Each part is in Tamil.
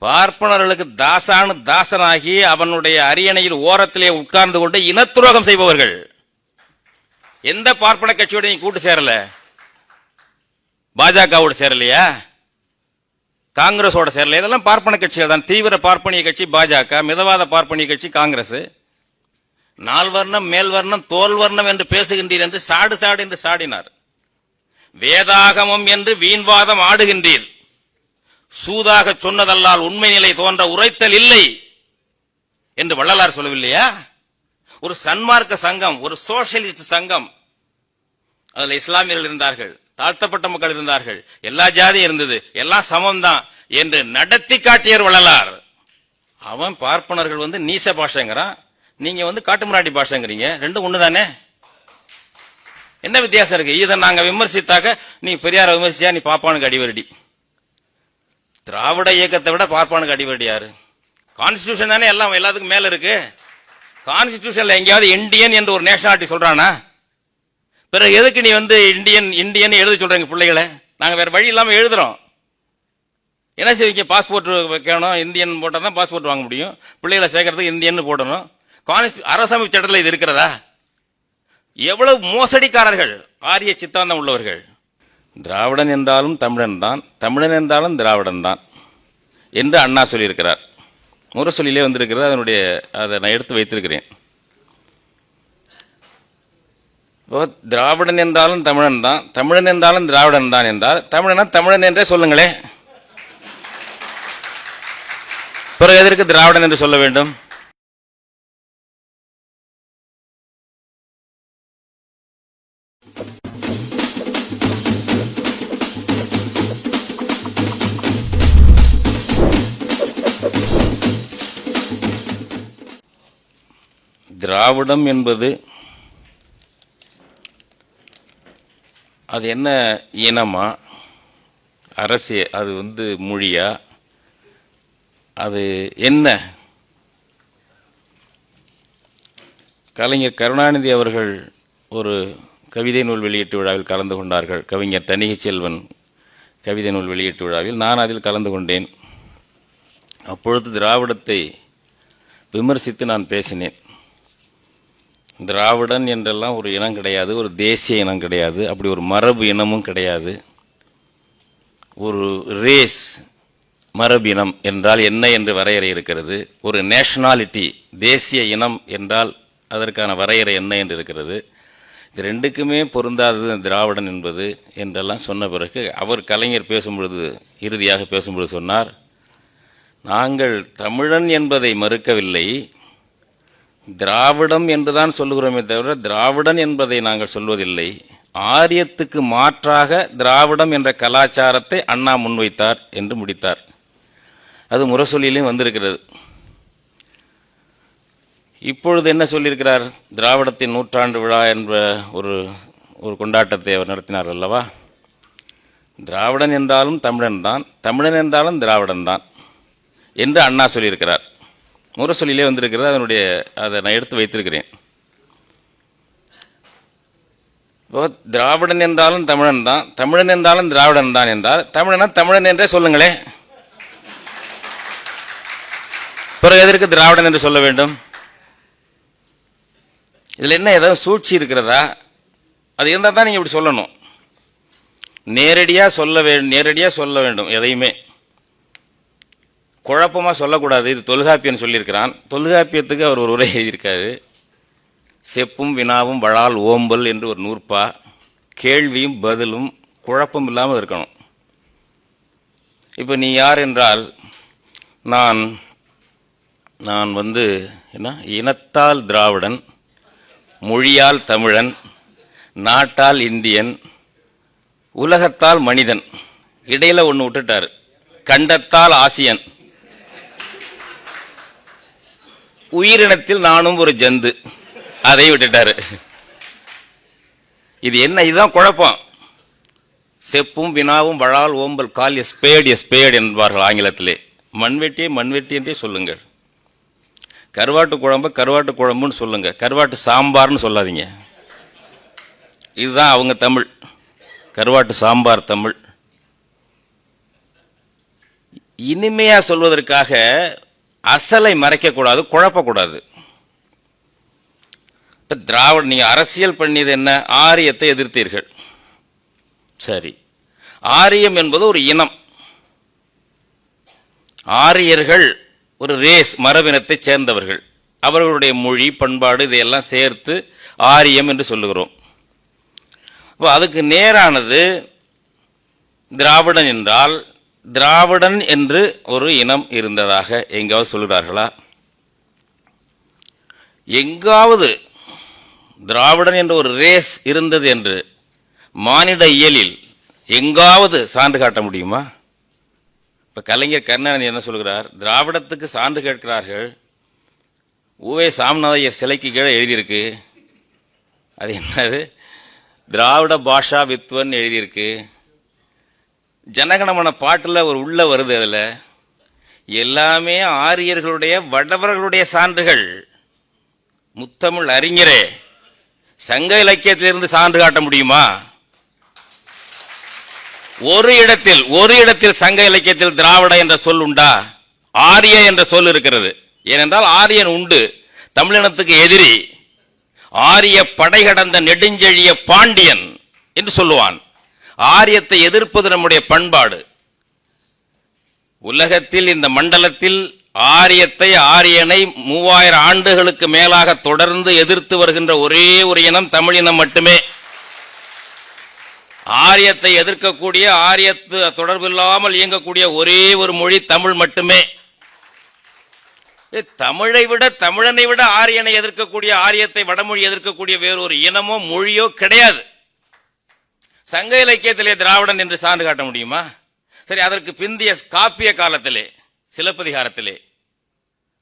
பார்ப்பனர்களுக்கு தாசனாகி அவனுடைய அரியணையில் ஓரத்திலே உட்கார்ந்து கொண்டு இனத்துரோகம் செய்பவர்கள். எந்த பார்ப்பன கட்சியோட நீ கூட்டு சேரல? பாஜகவோட சேரலையா? காங்கிரஸோட சேரல? இதெல்லாம் பார்ப்பன கட்சிகள் தான். தீவிர பார்ப்பனிய கட்சி பாஜக, மிதவாத பார்ப்பனிய கட்சி காங்கிரஸ். நால்வர்ணம் மேல்வர்ணம் தோல்வர்ணம் என்று பேசுகின்றீர் என்று சாடு சாடு என்று சாடினார். வேதாகமம் என்று வீண்வாதம் ஆடுகின்றீர். சூதாக சொன்னதல்லால் உண்மை நிலை தோன்ற உரைத்தல் இல்லை என்று வள்ளலார் சொல்லவில்லையா? ஒரு சன்மார்க்க சங்கம், ஒரு சோசியலிஸ்ட் சங்கம், அதுல இஸ்லாமியர்கள் இருந்தார்கள், தாழ்த்தப்பட்ட மக்கள் இருந்தார்கள், எல்லா ஜாதியும் இருந்தது, எல்லாம் சமம்தான் என்று நடத்தி காட்டியர் வள்ளலார். அவன் பார்ப்பனர்கள் நீச பாஷைங்கிறான், நீங்க காட்டுமிராண்டி பாஷைங்கிறீங்க. ரெண்டும் ஒண்ணுதானே? என்ன வித்தியாசம் இருக்கு? இதை நாங்க விமர்சித்தாக்க நீ பெரியார விமர்சியா நீ பாப்பானுக்கு அடிவரடி. திராவிட இயக்கத்தை விட பார்ப்பானுக்கு அடிவரடி யாரு? கான்ஸ்டிடியூஷன் தானே எல்லாம் எல்லாத்துக்கும் மேல இருக்கு. கான்ஸ்டிடியூஷன்ல எங்கேயாவது இந்தியன் என்று ஒரு நேஷனாலிட்டி சொல்றானா? பிறகு எதுக்கு நீ இந்தியன் இந்தியன் எழுத சொல்றீங்க பிள்ளைகளை? நாங்க வேற வழி இல்லாம எழுதுறோம். என்ன செய்வீங்க? பாஸ்போர்ட் வைக்கணும், இந்தியன் போட்டா தான் பாஸ்போர்ட் வாங்க முடியும். பிள்ளைகளை சேர்க்கறதுக்கு இந்தியன் போடணும். அரசமைப்பு சட்டத்தில் இது இருக்கிறதா? எவ்வளவு மோசடிக்காரர்கள், ஆரிய சித்தாந்தம் உள்ளவர்கள். திராவிடன் என்றாலும் தமிழன் தான், தமிழன் என்றாலும் திராவிடன் தான் என்று அண்ணா சொல்லியிருக்கிறார். முரசொலியிலே வந்திருக்கிறது. அதை நான் எடுத்து வைத்திருக்கிறேன். திராவிடன் என்றாலும் தமிழன் தான், தமிழன் என்றாலும் திராவிடன் தான் என்றால் தமிழனா தமிழன் என்றே சொல்லுங்களே. பிறகு எதற்கு திராவிடன் என்று சொல்ல வேண்டும்? திராவிடம் என்பது அது என்ன இனமா, அரசியல், அது மொழியா, அது என்ன? கலைஞர் கருணாநிதி அவர்கள் ஒரு கவிதை நூல் வெளியீட்டு விழாவில் கலந்து கொண்டார்கள். கவிஞர் தணிகை செல்வன் கவிதை நூல் வெளியீட்டு விழாவில் நான் அதில் கலந்து கொண்டேன். அப்பொழுது திராவிடத்தை விமர்சித்து நான் பேசினேன். திராவிடன் என்றெல்லாம் ஒரு இனம் கிடையாது, ஒரு தேசிய இனம் கிடையாது, அப்படி ஒரு மரபு இனமும் கிடையாது. ஒரு ரேஸ், மரபினம் என்றால் என்ன என்று வரையறை இருக்கிறது. ஒரு நேஷனாலிட்டி, தேசிய இனம் என்றால் அதற்கான வரையறை என்ன என்று இருக்கிறது. இது ரெண்டுக்குமே பொருந்தாதது திராவிடன் என்பது என்றெல்லாம் சொன்ன பிறகு அவர் கலைஞர் பேசும்பொழுது, இறுதியாக பேசும்பொழுது சொன்னார், நாங்கள் தமிழன் என்பதை மறுக்கவில்லை, திராவிடம் என்றுதான் சொல்லுகிறோமே தவிர திராவிடன் என்பதை நாங்கள் சொல்வதில்லை. ஆரியத்துக்கு மாற்றாக திராவிடம் என்ற கலாச்சாரத்தை அண்ணா முன்வைத்தார் என்று முடித்தார். அது முரசொலியிலும் வந்திருக்கிறது. இப்பொழுது என்ன சொல்லியிருக்கிறார்? திராவிடத்தின் நூற்றாண்டு விழா என்ற ஒரு கொண்டாட்டத்தை அவர் நடத்தினார் அல்லவா? திராவிடன் என்றாலும் தமிழன் தான், தமிழன் என்றாலும் திராவிடன் தான் என்று அண்ணா சொல்லியிருக்கிறார். முரசொலியிலே வந்திருக்கிறது. அதை நான் எடுத்து வைத்திருக்கிறேன். திராவிடன் என்றாலும் தமிழன் தான், தமிழன் என்றாலும் திராவிடன் தான் என்றால் தமிழனா தமிழன் என்றே சொல்லுங்களே. பிறகு எதற்கு திராவிடன் என்று சொல்ல வேண்டும்? இதுல என்ன ஏதாவது சூழ்ச்சி இருக்கிறதா? அது இருந்தால் தான் நீங்க இப்படி சொல்லணும். நேரடியா சொல்ல வேண்டும். எதையுமே குழப்பமா சொல்லக்கூடாது. இது தொல்காப்பியன் சொல்லியிருக்கிறான். தொல்காப்பியத்துக்கு அவர் ஒரு உரை எழுதியிருக்காரு. செப்பும் வினாவும் வளால் ஓம்பல் என்று ஒரு நூற்பா. கேள்வியும் பதிலும் குழப்பம் இல்லாமல் இருக்கணும். இப்ப நீ யார் என்றால், நான் என்ன, இனத்தால் திராவிடன், மொழியால் தமிழன், நாட்டால் இந்தியன், உலகத்தால் மனிதன், இடையில ஒன்று விட்டுட்டாரு, கண்டத்தால் ஆசியன், உயிரினத்தில் நானும் ஒரு ஜந்து, அதை விட்டுட்டாரு. இது என்ன? இதுதான் குழப்பம். செப்பும் வினாவும் வளால் ஓம்பல், கால் எஸ்பேட் என்பார்கள் ஆங்கிலத்திலே. மண்வெட்டியை மண்வெட்டி என்றே சொல்லுங்கள். கருவாட்டு குழம்பு கருவாட்டு குழம்புன்னு சொல்லுங்க, கருவாட்டு சாம்பார்னு சொல்லாதீங்க. இதுதான் அவங்க தமிழ், கருவாட்டு சாம்பார் தமிழ். இனிமையா சொல்வதற்காக அசலை மறைக்கக்கூடாது, குழப்பக்கூடாது. இப்ப திராவிட நீங்க அரசியல் பண்ணியது என்ன? ஆரியத்தை எதிர்த்தீர்கள். சரி, ஆரியம் என்பது ஒரு இனம். ஆரியர்கள் ஒரு ரேஸ், மரபினத்தை சேர்ந்தவர்கள். அவர்களுடைய மொழி, பண்பாடு இதையெல்லாம் சேர்த்து ஆரியம் என்று சொல்லுகிறோம். அப்போ அதுக்கு நேரானது திராவிடன் என்றால், திராவிடன் என்று ஒரு இனம் இருந்ததாக எங்காவது சொல்கிறார்களா? எங்காவது திராவிடன் என்ற ஒரு ரேஸ் இருந்தது என்று மானிட இயலில் எங்காவது சான்று காட்ட முடியுமா? இப்ப கலைஞர் கருணாநிதி என்ன சொல்கிறார்? திராவிடத்துக்கு சான்று கேட்கிறார்கள். ஊவே சாமிநாதையர் சிலைக்கு கீழே எழுதியிருக்கு. அது என்னது? திராவிட பாஷா வித்வன் எழுதியிருக்கு. ஜனகணமன பாட்டுல ஒரு உள்ள வருது. அதுல எல்லாமே ஆரியர்களுடைய, வடவர்களுடைய சான்றுகள். முத்தமிழ் அறிஞரே, சங்க இலக்கியத்திலிருந்து சான்று காட்ட முடியுமா? ஒரு இடத்தில் சங்க இலக்கியத்தில் திராவிட என்ற சொல் உண்டா? ஆரிய என்ற சொல் இருக்கிறது. ஏனென்றால் ஆரியன் உண்டு, தமிழினத்துக்கு எதிரி. ஆரிய படை கடந்த நெடுஞ்செழிய பாண்டியன் என்று சொல்லுவான். ஆரியத்தை எதிர்ப்பது நம்முடைய பண்பாடு. உலகத்தில், இந்த மண்டலத்தில் ஆரியத்தை, ஆரியனை 3000 ஆண்டுகளுக்கு மேலாக தொடர்ந்து எதிர்த்து வருகின்ற ஒரே ஒரு இனம் தமிழினம் மட்டுமே. ஆரியத்தை எதிர்க்கக்கூடிய, ஆரியத்து தொடர்பில்லாமல் இயங்கக்கூடிய ஒரே ஒரு மொழி தமிழ் மட்டுமே. தமிழை விட, தமிழனை விட ஆரியனை எதிர்க்கக்கூடிய, ஆரியத்தை வடமொழி எதிர்க்கக்கூடிய வேறொரு இனமோ மொழியோ கிடையாது. சங்க இலக்கியத்திலே திராவிடன் என்று சான்று காட்ட முடியுமா? சரி, அதற்கு பிந்திய காப்பிய காலத்திலே, சிலப்பதிகாரத்திலே,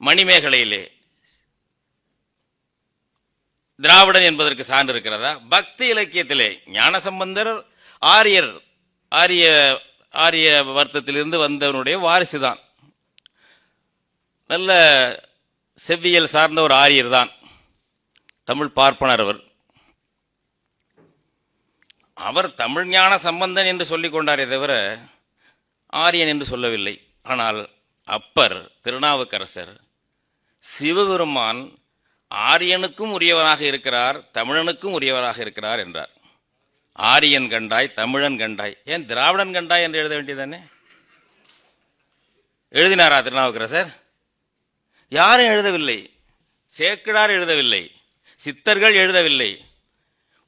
மணிமேகலையிலே திராவிடன் என்பதற்கு சான்று இருக்கிறதா? பக்தி இலக்கியத்திலே ஞானசம்பந்தர் ஆரிய வர்த்தத்திலிருந்து வந்தவனுடைய வாரிசுதான். நல்ல செவ்வியல் சார்ந்த ஒரு ஆரியர் தான், தமிழ் பார்ப்பனர். அவர் தமிழ் ஞான சம்பந்தன் என்று சொல்லிக் கொண்டாரே தவிர ஆரியன் என்று சொல்லவில்லை. ஆனால் அப்பர், திருநாவுக்கரசர், சிவபெருமான் ஆரியனுக்கும் உரியவனாக இருக்கிறார், தமிழனுக்கும் உரியவராக இருக்கிறார் என்றார். ஆரியன் கண்டாய், தமிழன் கண்டாய், ஏன் திராவிடன் கண்டாய் என்று எழுத வேண்டியதானே? எழுதினாரா திருநாவுக்கரசர்? யாரும் எழுதவில்லை. சேக்கிழார் எழுதவில்லை, சித்தர்கள் எழுதவில்லை.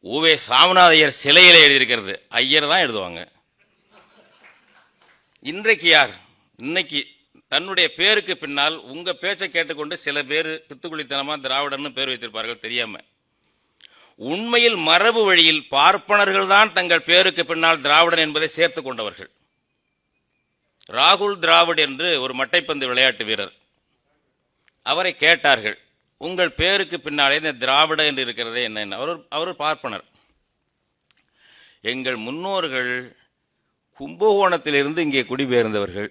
ஊவே சாமிநாதையர் சிலையில எழுதியிருக்கிறது. ஐயர் தான் எழுதுவாங்க. இன்றைக்கு யார்? இன்னைக்கு தன்னுடைய பேருக்கு பின்னால் உங்க பேச்சை கேட்டுக்கொண்டு சில பேர் பித்துக்குளித்தனமா திராவிடன்னு பேர் வைத்திருப்பார்கள் தெரியாம. உண்மையில் மரபு வழியில் பார்ப்பனர்கள் தான் தங்கள் பேருக்கு பின்னால் திராவிடன் என்பதை சேர்த்துக் கொண்டவர்கள். ராகுல் டிராவிட் என்று ஒரு மட்டைப்பந்து விளையாட்டு வீரர், அவரை கேட்டார்கள், உங்கள் பேருக்கு பின்னாலே இந்த திராவிட என்று இருக்கிறதே என்ன? அவர் பார்ப்பனர். எங்கள் முன்னோர்கள் கும்பகோணத்திலிருந்து இங்கே குடிபெயர்ந்தவர்கள்.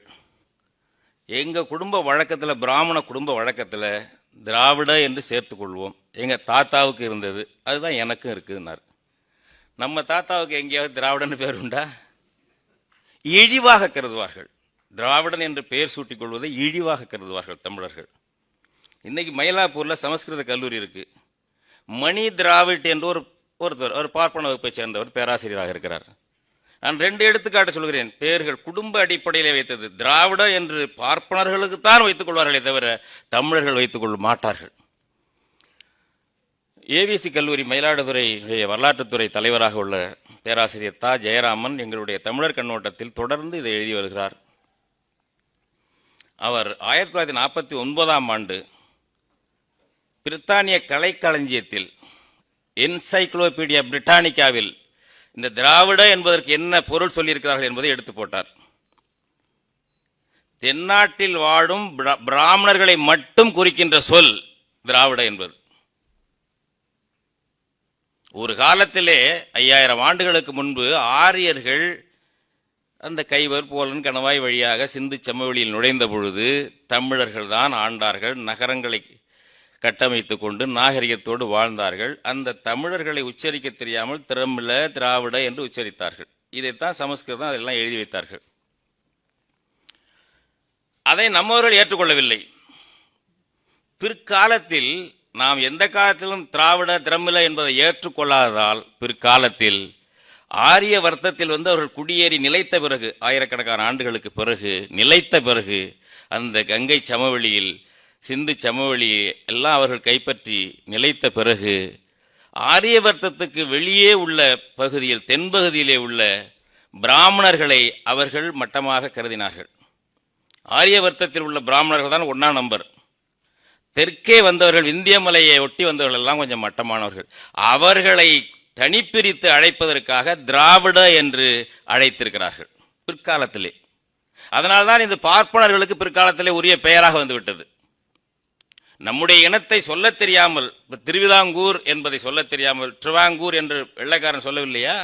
எங்க குடும்ப வழக்கத்தில், பிராமண குடும்ப வழக்கத்தில் திராவிட என்று சேர்த்துக் கொள்வோம். எங்க தாத்தாவுக்கு இருந்தது, அதுதான் எனக்கும் இருக்குன்னார். நம்ம தாத்தாவுக்கு எங்கேயாவது திராவிடன் பேர் உண்டா? இழிவாக கருதுவார்கள். திராவிடன் என்று பெயர் சூட்டிக் கொள்வதை இழிவாக கருதுவார்கள் தமிழர்கள். இன்னைக்கு மயிலாப்பூர்ல சமஸ்கிருத கல்லூரி இருக்கு. மணி திராவிட் என்று ஒருத்தர், ஒரு பார்ப்பன வகுப்பை சேர்ந்தவர், பேராசிரியராக இருக்கிறார். நான் 2 எடுத்துக்காட்டு சொல்கிறேன். பெயர்கள் குடும்ப அடிப்படையிலே வைத்தது. திராவிட என்று பார்ப்பனர்களுக்கு தான் வைத்துக் கொள்வார்களே தவிர தமிழர்கள் வைத்துக் கொள்ள மாட்டார்கள். ஏவிசி கல்லூரி மயிலாடுதுறை வரலாற்றுத்துறை தலைவராக உள்ள பேராசிரியர் தா ஜெயராமன் எங்களுடைய தமிழர் கண்ணோட்டத்தில் தொடர்ந்து இதை எழுதி வருகிறார். அவர் 1949ஆம் ஆண்டு பிரித்தானிய கலைக்களஞ்சியத்தில், என்சைக்ளோபீடியா பிரிட்டானிக்காவில் இந்த திராவிட என்பதற்கு என்ன பொருள் சொல்லியிருக்கிறார்கள் என்பதை எடுத்து போட்டார். தென்னாட்டில் வாழும் பிராமணர்களை மட்டும் குறிக்கின்ற சொல் திராவிட என்பது. ஒரு காலத்திலே 5000 ஆண்டுகளுக்கு முன்பு ஆரியர்கள் அந்த கைவர், போலன், கணவாய் வழியாக சிந்து சமவெளியில் நுழைந்த பொழுது தமிழர்கள் தான் ஆண்டார்கள், நகரங்களை கட்டமைத்துக் கொண்டு நாகரிகத்தோடு வாழ்ந்தார்கள். அந்த தமிழர்களை உச்சரிக்க தெரியாமல் திரமிழ, திராவிட என்று உச்சரித்தார்கள். இதைத்தான் சமஸ்கிருதம் அதெல்லாம் எழுதி வைத்தார்கள். அதை நம்மவர்கள் ஏற்றுக்கொள்ளவில்லை. பிற்காலத்தில் நாம் எந்த காலத்திலும் திராவிட திரமிழ என்பதை ஏற்றுக்கொள்ளாததால் பிற்காலத்தில் ஆரிய வர்த்தத்தில் அவர்கள் குடியேறி நிலைத்த பிறகு, ஆயிரக்கணக்கான ஆண்டுகளுக்கு பிறகு நிலைத்த பிறகு, அந்த கங்கை சமவெளியில் சிந்து சமவெளி எல்லாம் அவர்கள் கைப்பற்றி நிலைத்த பிறகு ஆரியவர்த்தத்துக்கு வெளியே உள்ள பகுதியில், தென்பகுதியிலே உள்ள பிராமணர்களை அவர்கள் மட்டமாக கருதினார்கள். ஆரியவர்த்தத்தில் உள்ள பிராமணர்கள் தான் 1ஆம் நம்பர். தெற்கே வந்தவர்கள், இந்திய மலையை ஒட்டி வந்தவர்கள் எல்லாம் கொஞ்சம் மட்டமானவர்கள். அவர்களை தனிப்பிரித்து அழைப்பதற்காக திராவிட என்று அழைத்திருக்கிறார்கள் பிற்காலத்திலே. அதனால்தான் இந்த பார்ப்பனர்களுக்கு பிற்காலத்திலே உரிய பெயராக வந்துவிட்டது. நம்முடைய இனத்தை சொல்ல தெரியாமல், திருவிதாங்கூர் என்பதை சொல்ல தெரியாமல் ட்ரிவாங்கூர் என்று வெள்ளைக்காரன் சொல்லவில்லையா?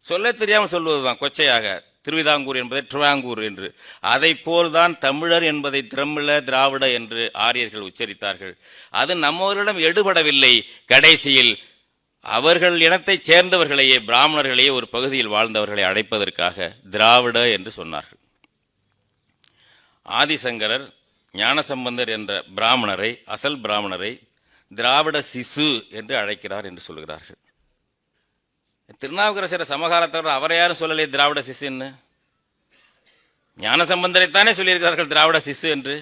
சொல்ல தெரியாமல் சொல்வதுதான் கொச்சையாக திருவிதாங்கூர் என்பதை ட்ரிவாங்கூர் என்று. அதை போல்தான் தமிழர் என்பதை திரமிழ திராவிட என்று ஆரியர்கள் உச்சரித்தார்கள். அது நம்மவர்களிடம் எடுபடவில்லை. கடைசியில் அவர்கள் இனத்தைச் சேர்ந்தவர்களையே, பிராமணர்களையே, ஒரு பகுதியில் வாழ்ந்தவர்களை அழைப்பதற்காக திராவிட என்று சொன்னார்கள். ஆதிசங்கரர் ஞானசம்பந்தர் என்ற பிராமணரை, அசல் பிராமணரை திராவிட சிசு என்று அழைக்கிறார் என்று சொல்கிறார்கள். திருநாவுக்கரசர் சமகாலத்தவர் அவரை யாரும் சொல்லலையே திராவிட சிசுன்னு. ஞானசம்பந்தரைத்தானே சொல்லியிருக்கிறார்கள் திராவிட சிசு என்று.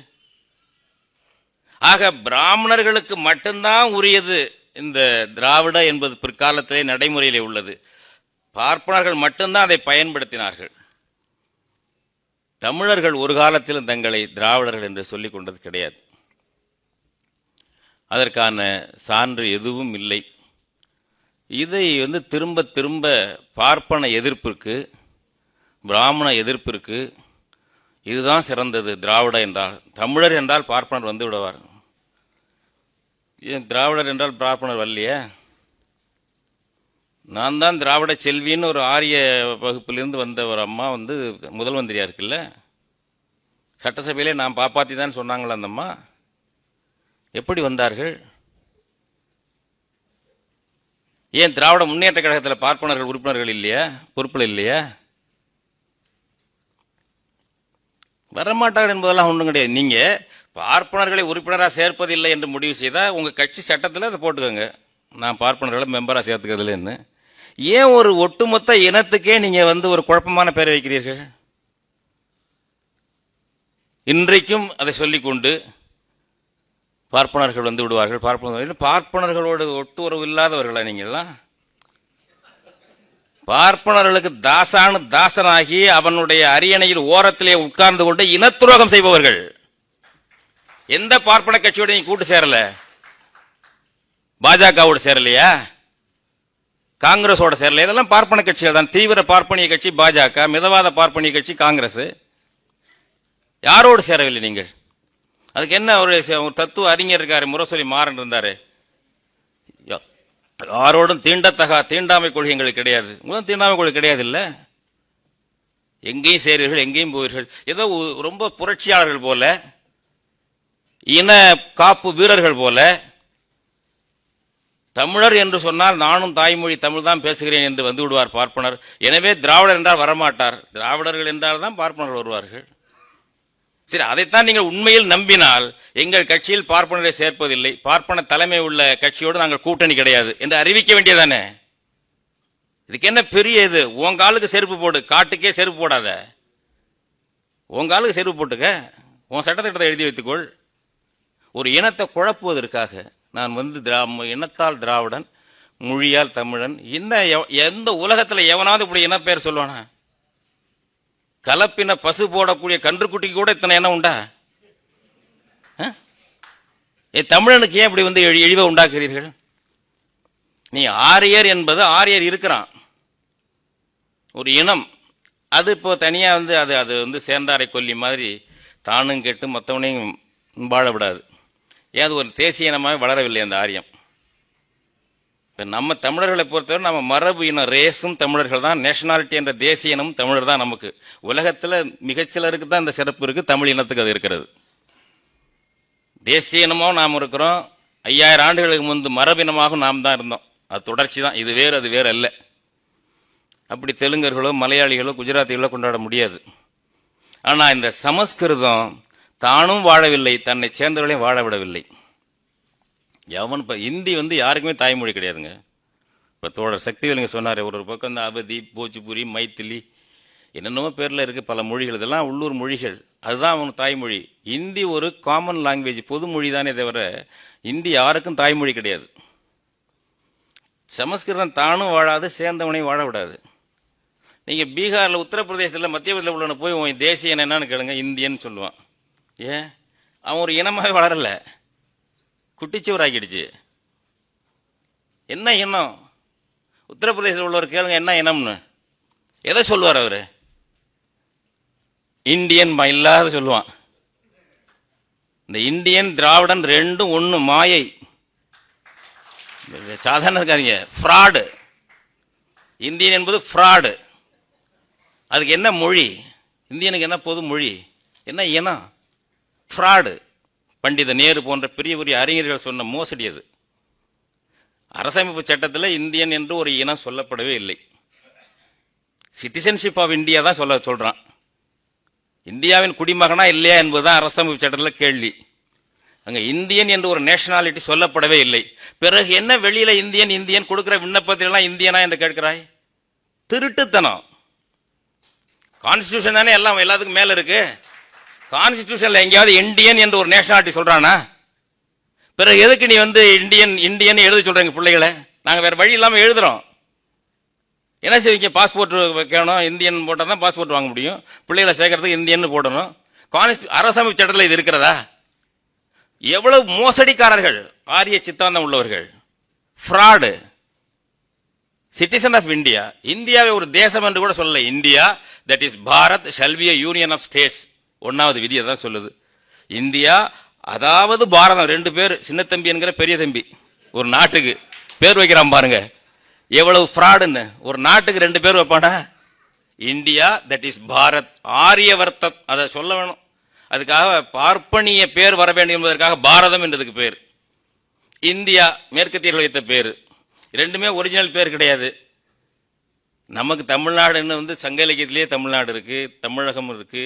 ஆக பிராமணர்களுக்கு மட்டும்தான் உரியது இந்த திராவிட என்பது பிற்காலத்திலே நடைமுறையிலே உள்ளது. பார்ப்பனர்கள் மட்டும்தான் அதை பயன்படுத்தினார்கள். தமிழர்கள் ஒரு காலத்திலும் தங்களை திராவிடர்கள் என்று சொல்லிக் கொண்டது கிடையாது. அதற்கான சான்று எதுவும் இல்லை. இதை திரும்ப திரும்ப பார்ப்பன எதிர்ப்பிற்கு, பிராமண எதிர்ப்பிற்கு இதுதான் சிறந்தது திராவிட என்றால். தமிழர் என்றால் பார்ப்பனர் வந்து விடுவார். ஏன் திராவிடர் என்றால் பார்ப்பனர் வரலையே? நான் தான் திராவிட செல்வின்னு ஒரு ஆரிய வகுப்பிலிருந்து வந்த ஒரு அம்மா முதல் மந்திரியா இருக்குல்ல, சட்டசபையிலே நான் பாப்பாத்தி தான் சொன்னாங்களா அந்த அம்மா? எப்படி வந்தார்கள்? ஏன் திராவிட முன்னேற்ற கழகத்தில் பார்ப்பனர்கள் உறுப்பினர்கள் இல்லையா, பொறுப்பில் இல்லையா? வரமாட்டார்கள் என்பதெல்லாம் ஒன்றும் கிடையாது. நீங்க பார்ப்பனர்களை உறுப்பினராக சேர்ப்பதில்லை என்று முடிவு செய்தால் உங்க கட்சி சட்டத்தில் அதை போட்டுக்கோங்க, நான் பார்ப்பனர்களை மெம்பரா சேர்த்துக்கிறதுலன்னு. ஏன் ஒரு ஒட்டுமொத்த இனத்துக்கே நீங்க ஒரு குழப்பமான பெயரை வைக்கிறீர்கள்? இன்றைக்கும் அதை சொல்லிக்கொண்டு பார்ப்பனர்கள் வந்து விடுவார்கள். பார்ப்பனர்களோடு ஒட்டுறவு இல்லாதவர்களா நீங்கள்லாம்? பார்ப்பனர்களுக்கு தாசனாகி அவனுடைய அரியணையில் ஓரத்திலே உட்கார்ந்து கொண்டு இனத்துரோகம் செய்பவர்கள். எந்த பார்ப்பன கட்சியோட நீங்க கூட்டு சேரல? பாஜகவோடு சேரலையா? காங்கிரஸோட சேரல? இதெல்லாம் பார்ப்பன கட்சிகள் தான். தீவிர பார்ப்பனிய கட்சி பாஜக, மிதவாத பார்ப்பனிய கட்சி காங்கிரஸ். யாரோடு சேரவில்லை நீங்கள்? அதுக்கு என்ன ஒரு தத்துவ அறிஞர் இருக்காரு, முரசொலி மாறன் இருந்தாரு, யாரோடும் தீண்டாமை கொள்கை எங்களுக்கு கிடையாது. தீண்டாமை கொள்கை கிடையாது இல்ல, எங்கேயும் சேருவீர்கள், எங்கேயும் போவீர்கள். ஏதோ ரொம்ப புரட்சியாளர்கள் போல, இன காப்பு வீரர்கள் போல, தமிழர் என்று சொன்னால் நானும் தாய்மொழி தமிழ் தான் பேசுகிறேன் என்று வந்து விடுவார் பார்ப்பனர். எனவே திராவிடர் என்றால் வரமாட்டார். திராவிடர்கள் என்றால் தான் பார்ப்பனர்கள் வருவார்கள். சரி, அதைத்தான் நீங்கள் உண்மையில் நம்பினால் எங்கள் கட்சியில் பார்ப்பனரை சேர்ப்பதில்லை, பார்ப்பன தலைமை உள்ள கட்சியோடு நாங்கள் கூட்டணி கிடையாது என்று அறிவிக்க வேண்டியதானே? இதுக்கு என்ன பெரிய இது? உன் காலுக்கு செருப்பு போடு, காட்டுக்கே செருப்பு போடாத. உன் காலுக்கு செருப்பு போட்டுக்க, உன் சட்டத்திட்டத்தை எழுதி வைத்துக்கொள். ஒரு இனத்தை குழப்புவதற்காக நான் இனத்தால் திராவிடன், மொழியால் தமிழன். எந்த உலகத்தில் எவனாவது இப்படி இனப்பெயர் சொல்லுவானா? கலப்பின பசு போடக்கூடிய கன்றுக்குட்டிக்கு கூட இத்தனை எண்ணம் உண்டா? தமிழனுக்கு ஏன் இப்படி இழிவை உண்டாக்குறீர்கள்? நீ ஆரியர் என்பது, ஆரியர் இருக்கிறான் ஒரு இனம், அது இப்போ தனியா அது சேர்ந்தாரை கொல்லி மாதிரி தானும் கெட்டு மற்றவனையும் வாழ விடாது. ஏன் அது ஒரு தேசிய இனமாக வளரவில்லை அந்த ஆரியம்? நம்ம தமிழர்களை பொறுத்தவரை நம்ம மரபு இனம், ரேஸும் தமிழர்கள் தான், நேஷனாலிட்டி என்ற தேசிய இனமும் தமிழர் தான். நமக்கு உலகத்தில் மிகச்சிலருக்கு தான் இந்த சிறப்பு இருக்கு, தமிழ் இனத்துக்கு அது இருக்கிறது. தேசிய இனமாகவும் நாம் இருக்கிறோம், 5000 ஆண்டுகளுக்கு முன்பு மரபினமாகவும் நாம் தான் இருந்தோம். அது தொடர்ச்சி தான், இது வேறு அது வேறு அல்ல. அப்படி தெலுங்கர்களோ மலையாளிகளோ குஜராத்திகளோ கொண்டாட முடியாது. ஆனா இந்த சமஸ்கிருதம் தானும் வாழவில்லை, தன்னை சேர்ந்தவர்களையும் வாழ விடவில்லை. எவன் இப்ப இந்தி யாருக்குமே தாய்மொழி கிடையாதுங்க. இப்ப தோழர் சக்திவேலுங்க சொன்னாரு, ஒரு பக்கம் இந்த அவதி, போஜ்புரி, மைத்திலி, என்னென்னமோ பேர்ல இருக்கு பல மொழிகள், இதெல்லாம் உள்ளூர் மொழிகள், அதுதான் அவனுக்கு தாய்மொழி. இந்தி ஒரு காமன் லாங்குவேஜ், பொது மொழி தானே தவிர இந்தி யாருக்கும் தாய்மொழி கிடையாது. சமஸ்கிருதம் தானும் வாழாது, சேர்ந்தவனையும் வாழ விடாது. நீங்க பீகார்ல, உத்தரப்பிரதேசத்தில், மத்திய பிரதேசத்தில் உள்ளவனை போய் உன் தேசிய என்னன்னு கேளுங்க, இந்தியன்னு சொல்லுவான். ஏன்? அவன் ஒரு இனமாவே வளரல, குட்டிச்சுவர் ஆக்கிடுச்சு. என்ன இனம்? உத்தரப்பிரதேசத்தில் உள்ளவர் கேளுங்க என்ன இனம்னு, எதை சொல்லுவார் அவரு? இந்தியன் இல்லாத சொல்லுவான். இந்த இந்தியன் திராவிடன் ரெண்டும் ஒண்ணு, மாயை, சாதாரண இருக்காதீங்க. ஃப்ராடு, இந்தியன் என்பது ஃப்ராடு. அதுக்கு என்ன மொழி? இந்தியனுக்கு என்ன பொது மொழி? என்ன இனம்? ஃப்ராடு. பண்டித நேரு போன்ற பெரிய பெரிய அறிஞர்கள் சொன்ன மோசடி அது. அரசமைப்பு சட்டத்தில் இந்தியன் என்று ஒரு இனம் சொல்லப்படவே இல்லை. சிட்டிசன்ஷிப் ஆஃப் இந்தியா தான் சொல்றான். இந்தியாவின் குடிமகனா இல்லையா என்பதுதான் அரசமைப்பு சட்டத்தில் கேள்வி. அங்க இந்தியன் என்று ஒரு நேஷனாலிட்டி சொல்லப்படவே இல்லை. பிறகு என்ன வெளியில இந்தியன் இந்தியன் கொடுக்கிற விண்ணப்பத்திலாம் இந்தியனா என்று கேட்கிறாய்? திருட்டுத்தனம். கான்ஸ்டிடியூஷன் தானே எல்லாம் எல்லாத்துக்கும் மேல இருக்கு. கான்ஸ்டிடியூஷன்ல எங்கேயாவது இந்தியன் என்று ஒரு நேஷனாலிட்டி சொல்றானா? பிறகு எதுக்கு நீ இந்தியன் இந்தியன் எழுத சொல்றீங்க பிள்ளைகளை? நாங்க வேற வழி இல்லாம எழுதுறோம். என்ன செய்வீங்க? பாஸ்போர்ட் வைக்கணும், இந்தியன் போட்டால் தான் பாஸ்போர்ட் வாங்க முடியும். பிள்ளைகளை சேர்க்கறதுக்கு இந்தியன் போடணும். அரசமைப்பு சட்டத்தில் இது இருக்கிறதா? எவ்வளவு மோசடிக்காரர்கள், ஆரிய சித்தாந்தம் உள்ளவர்கள், ஃப்ராடு. சிட்டிசன் ஆஃப் இந்தியா, இந்தியாவை ஒரு தேசம் என்று கூட சொல்லல. India that is Bharat shall be a union of states. 1வது விதி அதான் சொல்லுது. இந்தியா அதாவது பாரதம். 2 பேர், சின்ன தம்பி என்கிற பெரிய தம்பி. ஒரு நாட்டுக்கு பேர் வைக்கிறான் பாருங்க, எவ்வளவு ஃப்ராடுன்னு. ஒரு நாட்டுக்கு 2 பேர் வைப்பானா? India that is Bharat. Aryavartham அதை சொல்ல வேணும். அதுக்காக பார்ப்பனிய பேர் வர வேண்டும் என்பதற்காக பாரதம் என்றதுக்கு பேர். இந்தியா மேற்கத்தியர்கள் வைத்த பேர். 2மே ஒரிஜினல் பேர் கிடையாது. நமக்கு தமிழ்நாடுன்னு சங்க இலக்கியத்திலேயே தமிழ்நாடு இருக்கு, தமிழகம் இருக்கு,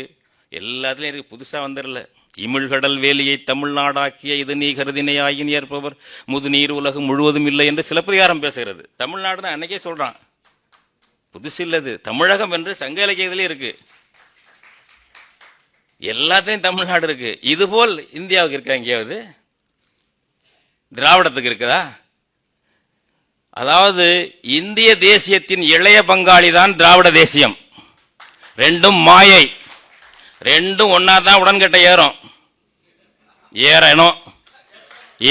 எல்லாத்துலயும் இருக்கு. புதுசா வந்துடல. இமிழ்கடல் வேலியை தமிழ்நாடாக்கிய இது நீ கருதினை ஆகின் ஏற்பவர் முதுநீர் உலகம் முழுவதும் இல்லை என்று சிலப்பதிகாரம் பேசுகிறது. தமிழ்நாடு தான் அன்னைக்கே சொல்றான், புதுசு இல்லது. தமிழகம் என்று சங்க இலக்கியத்திலே இருக்கு. எல்லாத்தையும் தமிழ்நாடு இருக்கு. இதுபோல் இந்தியாவுக்கு இருக்கா எங்கேயாவது? திராவிடத்துக்கு இருக்குதா? அதாவது இந்திய தேசியத்தின் இளைய பங்காளி தான் திராவிட தேசியம். 2ம் மாயை. 2ம் ஒன்னா தான் உடன்கட்டை ஏறும். ஏறணும்,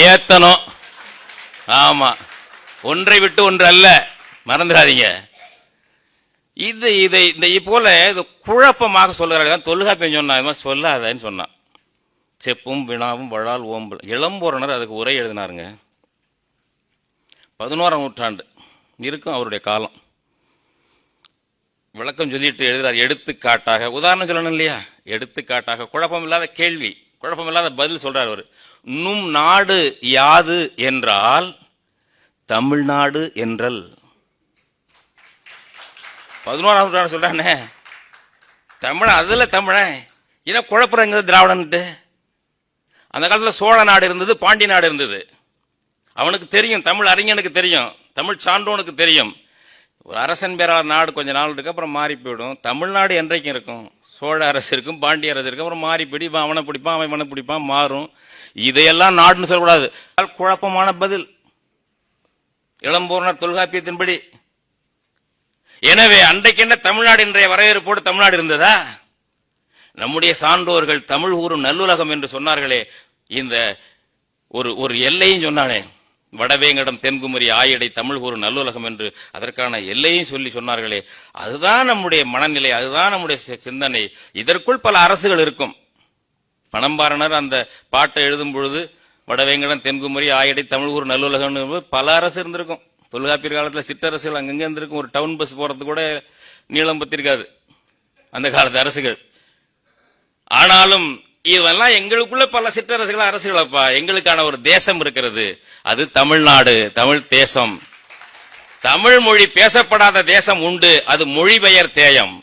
ஏத்தணும். ஆமா, ஒன்றை விட்டு ஒன்று அல்ல, மறந்துடாதீங்க. இதை போல இது குழப்பமாக சொல்லுறாங்க. தொல்காப்பியம் சொன்னா இது மாதிரி சொல்லாதன்னு சொன்னான். செப்பும் வினாவும் வழால் ஓம்பல். இளம்பூரணர் அதுக்கு உரை எழுதினாருங்க. 11ஆம் நூற்றாண்டு இருக்கும் அவருடைய காலம். விளக்கம் சொல்லிட்டு எழுதுறார். எடுத்துக்காட்டாக, உதாரணம் சொல்லணும் இல்லையா? எடுத்துக்காட்டாக குழப்பம் இல்லாத கேள்வி, குழப்பம் இல்லாத பதில் சொல்றார் அவர். நும் நாடு யாது என்றால் தமிழ்நாடு என்றல். 11ஆம் நூற்றாண்டு சொல்றானே தமிழன், அதுல தமிழன் ஏன்னா குழப்பறங்கிறது திராவிடன்ட்டு. அந்த காலத்துல சோழ நாடு இருந்தது, பாண்டி நாடு இருந்தது. அவனுக்கு தெரியும், தமிழ் அறிஞனுக்கு தெரியும், தமிழ் சான்றோனுக்கு தெரியும். ஒரு அரசன் பேராளர் நாடு கொஞ்ச நாள் இருக்கு, அப்புறம் மாறி போயிடும். தமிழ்நாடு என்றைக்கும் இருக்கும். சோழ அரசு இருக்கும், பாண்டிய அரசு இருக்கும், அப்புறம் மாறி போய் அவனை பிடிப்பான், அவன் இவனை பிடிப்பான், மாறும். இதையெல்லாம் நாடுன்னு சொல்லக்கூடாது. குழப்பமான பதில் இளம்பூரணர் தொல்காப்பியத்தின்படி. எனவே அன்றைக்கு என்ன தமிழ்நாடு இன்றைய வரவேற்போடு தமிழ்நாடு இருந்ததா? நம்முடைய சான்றோர்கள் தமிழ் ஊரும் நல்லுலகம் என்று சொன்னார்களே, இந்த ஒரு எல்லையும் சொன்னானே, வடவேங்கடம் தென்குமரி ஆயடை தமிழ் ஊரும் நல்லுலகம் என்று அதற்கான எல்லையும் சொல்லி சொன்னார்களே, அதுதான் நம்முடைய மனநிலை, அதுதான் நம்முடைய சிந்தனை. இதற்குள் பல அரசுகள் இருக்கும். பணம்பாரனர் அந்த பாட்டை எழுதும் பொழுது வடவேங்கடம் தென்குமரி ஆயடை தமிழ் ஊர் நல்லுலகம் பல அரசு இருந்திருக்கும். தொல்காப்பியர் காலத்தில் சிற்றரசுகள் அங்கங்க இருந்திருக்கும். ஒரு டவுன் பஸ் போறது கூட நீளம் பத்திருக்காது அந்த காலத்து அரசுகள். ஆனாலும் இதெல்லாம் எங்களுக்குள்ள பல சிற்றரசுகள் அரசுகளப்பா. எங்களுக்கான ஒரு தேசம் இருக்கிறது, அது தமிழ்நாடு, தமிழ் தேசம். தமிழ் மொழி பேசப்படாத தேசம் உண்டு, அது மொழிபெயர் தேயம்.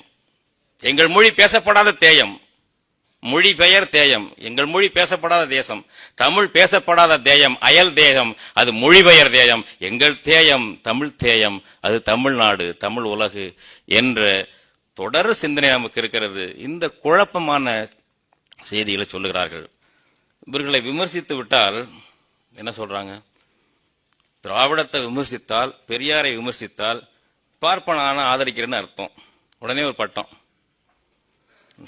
எங்கள் மொழி பேசப்படாத தேயம். மொழிபெயர் தேயம். எங்கள் மொழி பேசப்படாத தேசம், தமிழ் பேசப்படாத தேயம் அயல் தேயம், அது மொழிபெயர் தேயம். எங்கள் தேயம் தமிழ் தேயம், அது தமிழ்நாடு, தமிழ் உலகு என்ற தொடர் சிந்தனை நமக்கு இருக்கிறது. இந்த குழப்பமான செய்திகளை சொல்லுகிறார்கள். இவர்களை விமர்சித்து விட்டால் என்ன சொல்றாங்க? திராவிடத்தை விமர்சித்தால், பெரியாரை விமர்சித்தால் பார்ப்பன ஆதரிக்கிறேன்னு அர்த்தம். உடனே ஒரு பட்டம்.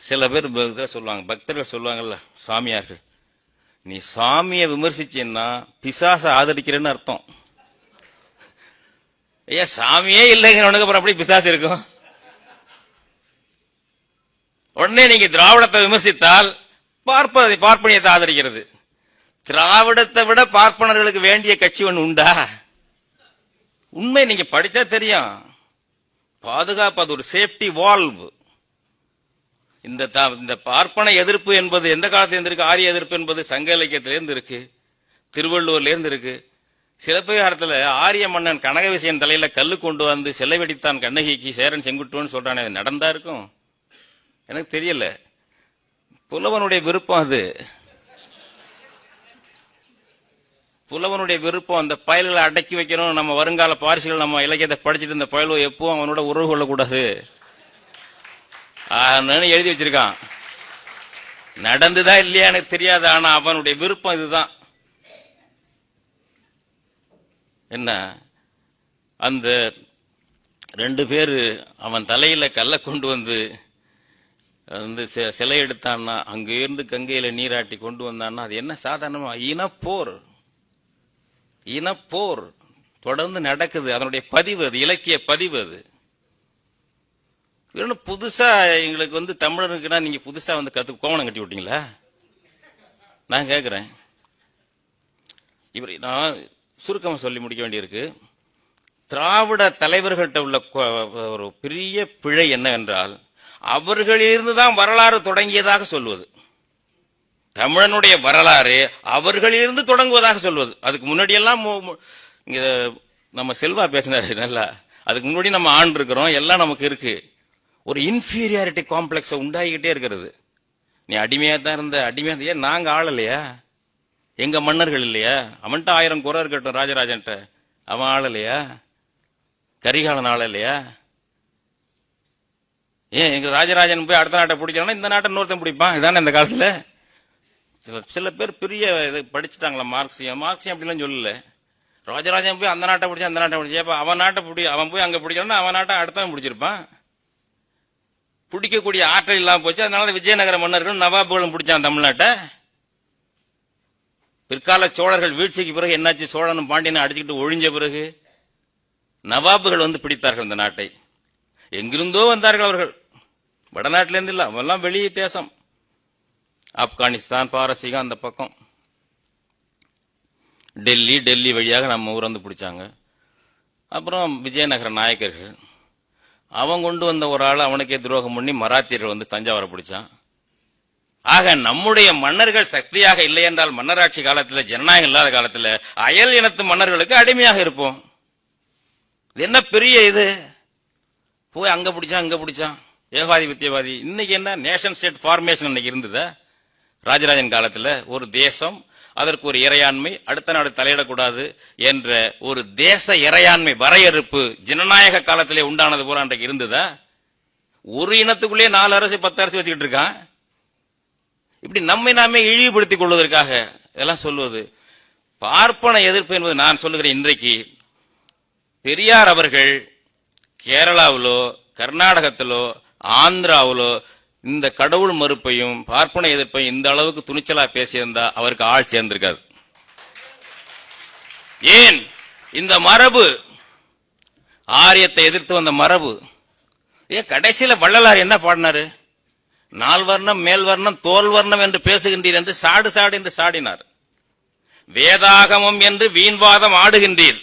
சில பேர் சொல்லுவாங்க, பக்தர்கள் சொல்லுவாங்கல்ல, சாமியார்கள், நீ சாமியை விமர்சிச்சேன்னா பிசாசை ஆதரிக்கிறேன்னு அர்த்தம். ஏன் சாமியே இல்லைங்கிறவனுக்கு அப்புறம் அப்படி பிசாசு இருக்கும்? உடனே நீங்க திராவிடத்தை விமர்சித்தால் பார்ப்பனியத்தை ஆதரிக்கிறது. திராவிடத்தை விட பார்ப்பனர்களுக்கு வேண்டிய கட்சி ஒன்று உண்டா? உண்மை நீங்க படிச்சா தெரியும். பாதுகாப்பு, அது ஒரு சேஃப்டி வால்வ். இந்த பார்ப்பன எதிர்ப்பு என்பது எந்த காலத்துல இருந்து? ஆரிய எதிர்ப்பு என்பது சங்க இலக்கியத்திலிருந்து இருக்கு, திருவள்ளுவர்ல இருந்து இருக்கு. சிலப்பதிகாரத்துல ஆரிய மன்னன் கனகவிசயன் தலையில கல்லு கொண்டு வந்து சிலை வெடித்தான் கண்ணகிக்கு சேரன் செங்குட்டுவன் சொல்றானே, அது நடந்தா இருக்கும்? எனக்கு தெரியல. புலவனுடைய விருப்பம் அது. புலவனுடைய விருப்பம். அந்த பயல்களை அடக்கி வைக்கணும். நம்ம வருங்கால பாரிசுகள் நம்ம இலக்கியத்தை படிச்சுட்டு இந்த பயலோ எப்பவும் அவனோட உறவு கொள்ளக்கூடாது எழுதி வச்சிருக்கான். நடந்துதா இல்லையா எனக்கு தெரியாது. ஆனா அவனுடைய விருப்பம் இதுதான். என்ன, அந்த 2 பேரு அவன் தலையில கல்ல கொண்டு வந்து சிலை எடுத்தான்னா, அங்க இருந்து கங்கையில நீராட்டி கொண்டு வந்தான்னா, அது என்ன சாதாரணமா? இனப்போர். இனப்போர் தொடர்ந்து நடக்குது. அதனுடைய பதிவு அது, இலக்கிய பதிவு அது. புதுசா எங்களுக்கு தமிழருக்குன்னா நீங்க புதுசா கோவணம் கட்டி விட்டீங்களா? நான் கேக்குறேன். இவர் நான் சுருக்கமா சொல்லி முடிக்க வேண்டியிருக்கு. திராவிட தலைவர்கள்ட்ட உள்ள ஒரு பெரிய பிழை என்னவென்றால், அவர்களிலிருந்து தான் வரலாறு தொடங்கியதாக சொல்வது. தமிழனுடைய வரலாறு அவர்களிலிருந்து தொடங்குவதாக சொல்வது. அதுக்கு முன்னாடி எல்லாம் நம்ம செல்வா பேசினாரு நல்லா. அதுக்கு முன்னாடி நம்ம ஆண்டு இருக்கிறோம், எல்லாம் நமக்கு இருக்கு. ஒரு இன்ஃபீரியாரிட்டி காம்ப்ளெக்ஸ் உண்டாகிக்கிட்டே இருக்கிறது. நீ அடிமையா தான் இருந்த, அடிமையா ஏன் நாங்க ஆளலையா? எங்க மன்னர்கள் இல்லையா? அவன்கிட்ட 1000 குறை இருக்கட்டும், ராஜராஜன்ட்ட, அவன் ஆளலையா? கரிகாலன் ஆளலையா? ஏன் எங்க ராஜராஜன் போய் அடுத்த நாட்டை பிடிச்சானா இந்த நாட்டை இன்னொருத்தன் பிடிப்பான்? இதானே இந்த காலத்துல. சில பேர் பெரிய இது படிச்சுட்டாங்களா, மார்க்சியம் அப்படிலாம் சொல்லல. ராஜராஜன் போய் அந்த நாட்டை பிடிச்சா அந்த நாட்டை பிடிச்சா, அவன் நாட்டை அவன் போய் அங்க பிடிச்சானா அவன் நாட்டை அடுத்தவன் பிடிச்சிருப்பான். பிடிக்கக்கூடிய ஆற்றல் இல்லாம போச்சு. அதனால விஜயநகர மன்னர்கள் நவாபுகளும் பிடிச்சான் தமிழ்நாட்டை. பிற்கால சோழர்கள் வீழ்ச்சிக்கு பிறகு என்னாச்சு? சோழனும் பாண்டியனும் அடிச்சுக்கிட்டு ஒழிஞ்ச பிறகு நவாபுகள் பிடித்தார்கள் இந்த நாட்டை. எங்கிருந்தோ வந்தார்கள் அவர்கள், வடநாட்டிலிருந்து இல்ல, அவெல்லாம் வெளியே தேசம். ஆப்கானிஸ்தான், பாரசீகம், அந்த பக்கம் டெல்லி வழியாக நம்ம ஊர் பிடிச்சாங்க. அப்புறம் விஜயநகர நாயக்கர்கள், அவன் கொண்டு வந்த ஒரு ஆள் அவனுக்கே துரோகம் பண்ணி மராத்தியர்கள் தஞ்சாவூரை பிடிச்சான். ஆக நம்முடைய மன்னர்கள் சக்தியாக இல்லை என்றால், மன்னராட்சி காலத்தில் ஜனநாயகம் இல்லாத காலத்தில் அயல் இனத்து மன்னர்களுக்கு அடிமையாக இருப்போம். இது என்ன பெரிய இது? போய் அங்க பிடிச்சான் அங்க பிடிச்சான், ஏகாதிபத்தியவாதி. இன்னைக்கு என்ன நேஷன் ஸ்டேட் ஃபார்மேஷன் இன்னைக்கு இருந்ததா? ராஜராஜன் காலத்தில் ஒரு தேசம், அதற்கு ஒரு இறையாண்மை, அடுத்த நாடு தலையிடக்கூடாது என்ற ஒரு தேச இறையாண்மை வரையறுப்பு ஜனநாயக காலத்திலே உண்டானது போல அன்றைக்கு இருந்ததா? ஒரு இனத்துக்குள்ளே 4 அரசு 10 அரசு வச்சுக்கிட்டு இருக்கான். இப்படி நம்மை நாமே இழிவுபடுத்திக் கொள்வதற்காக இதெல்லாம் சொல்வது பார்ப்பன எதிர்ப்பு என்பது. நான் சொல்லுகிறேன், இன்றைக்கு பெரியார் அவர்கள் கேரளாவிலோ கர்நாடகத்திலோ ஆந்திராவிலோ இந்த கடவுள் மறுப்பையும் பார்ப்பன எதிர்ப்பையும் இந்த அளவுக்கு துணிச்சலா பேசியிருந்தா அவருக்கு ஆள் சேர்ந்திருக்காது. ஏன்? இந்த மரபு, ஆரியத்தை எதிர்த்து வந்த மரபு. கடைசியில வள்ளலார் என்ன பாடினாரு? 4 வர்ணம் மேல் வர்ணம் தோல் வர்ணம் என்று பேசுகின்றீர் என்று சாடு சாடு என்று சாடினார். வேதாகமம் என்று வீண்வாதம் ஆடுகின்றீர்,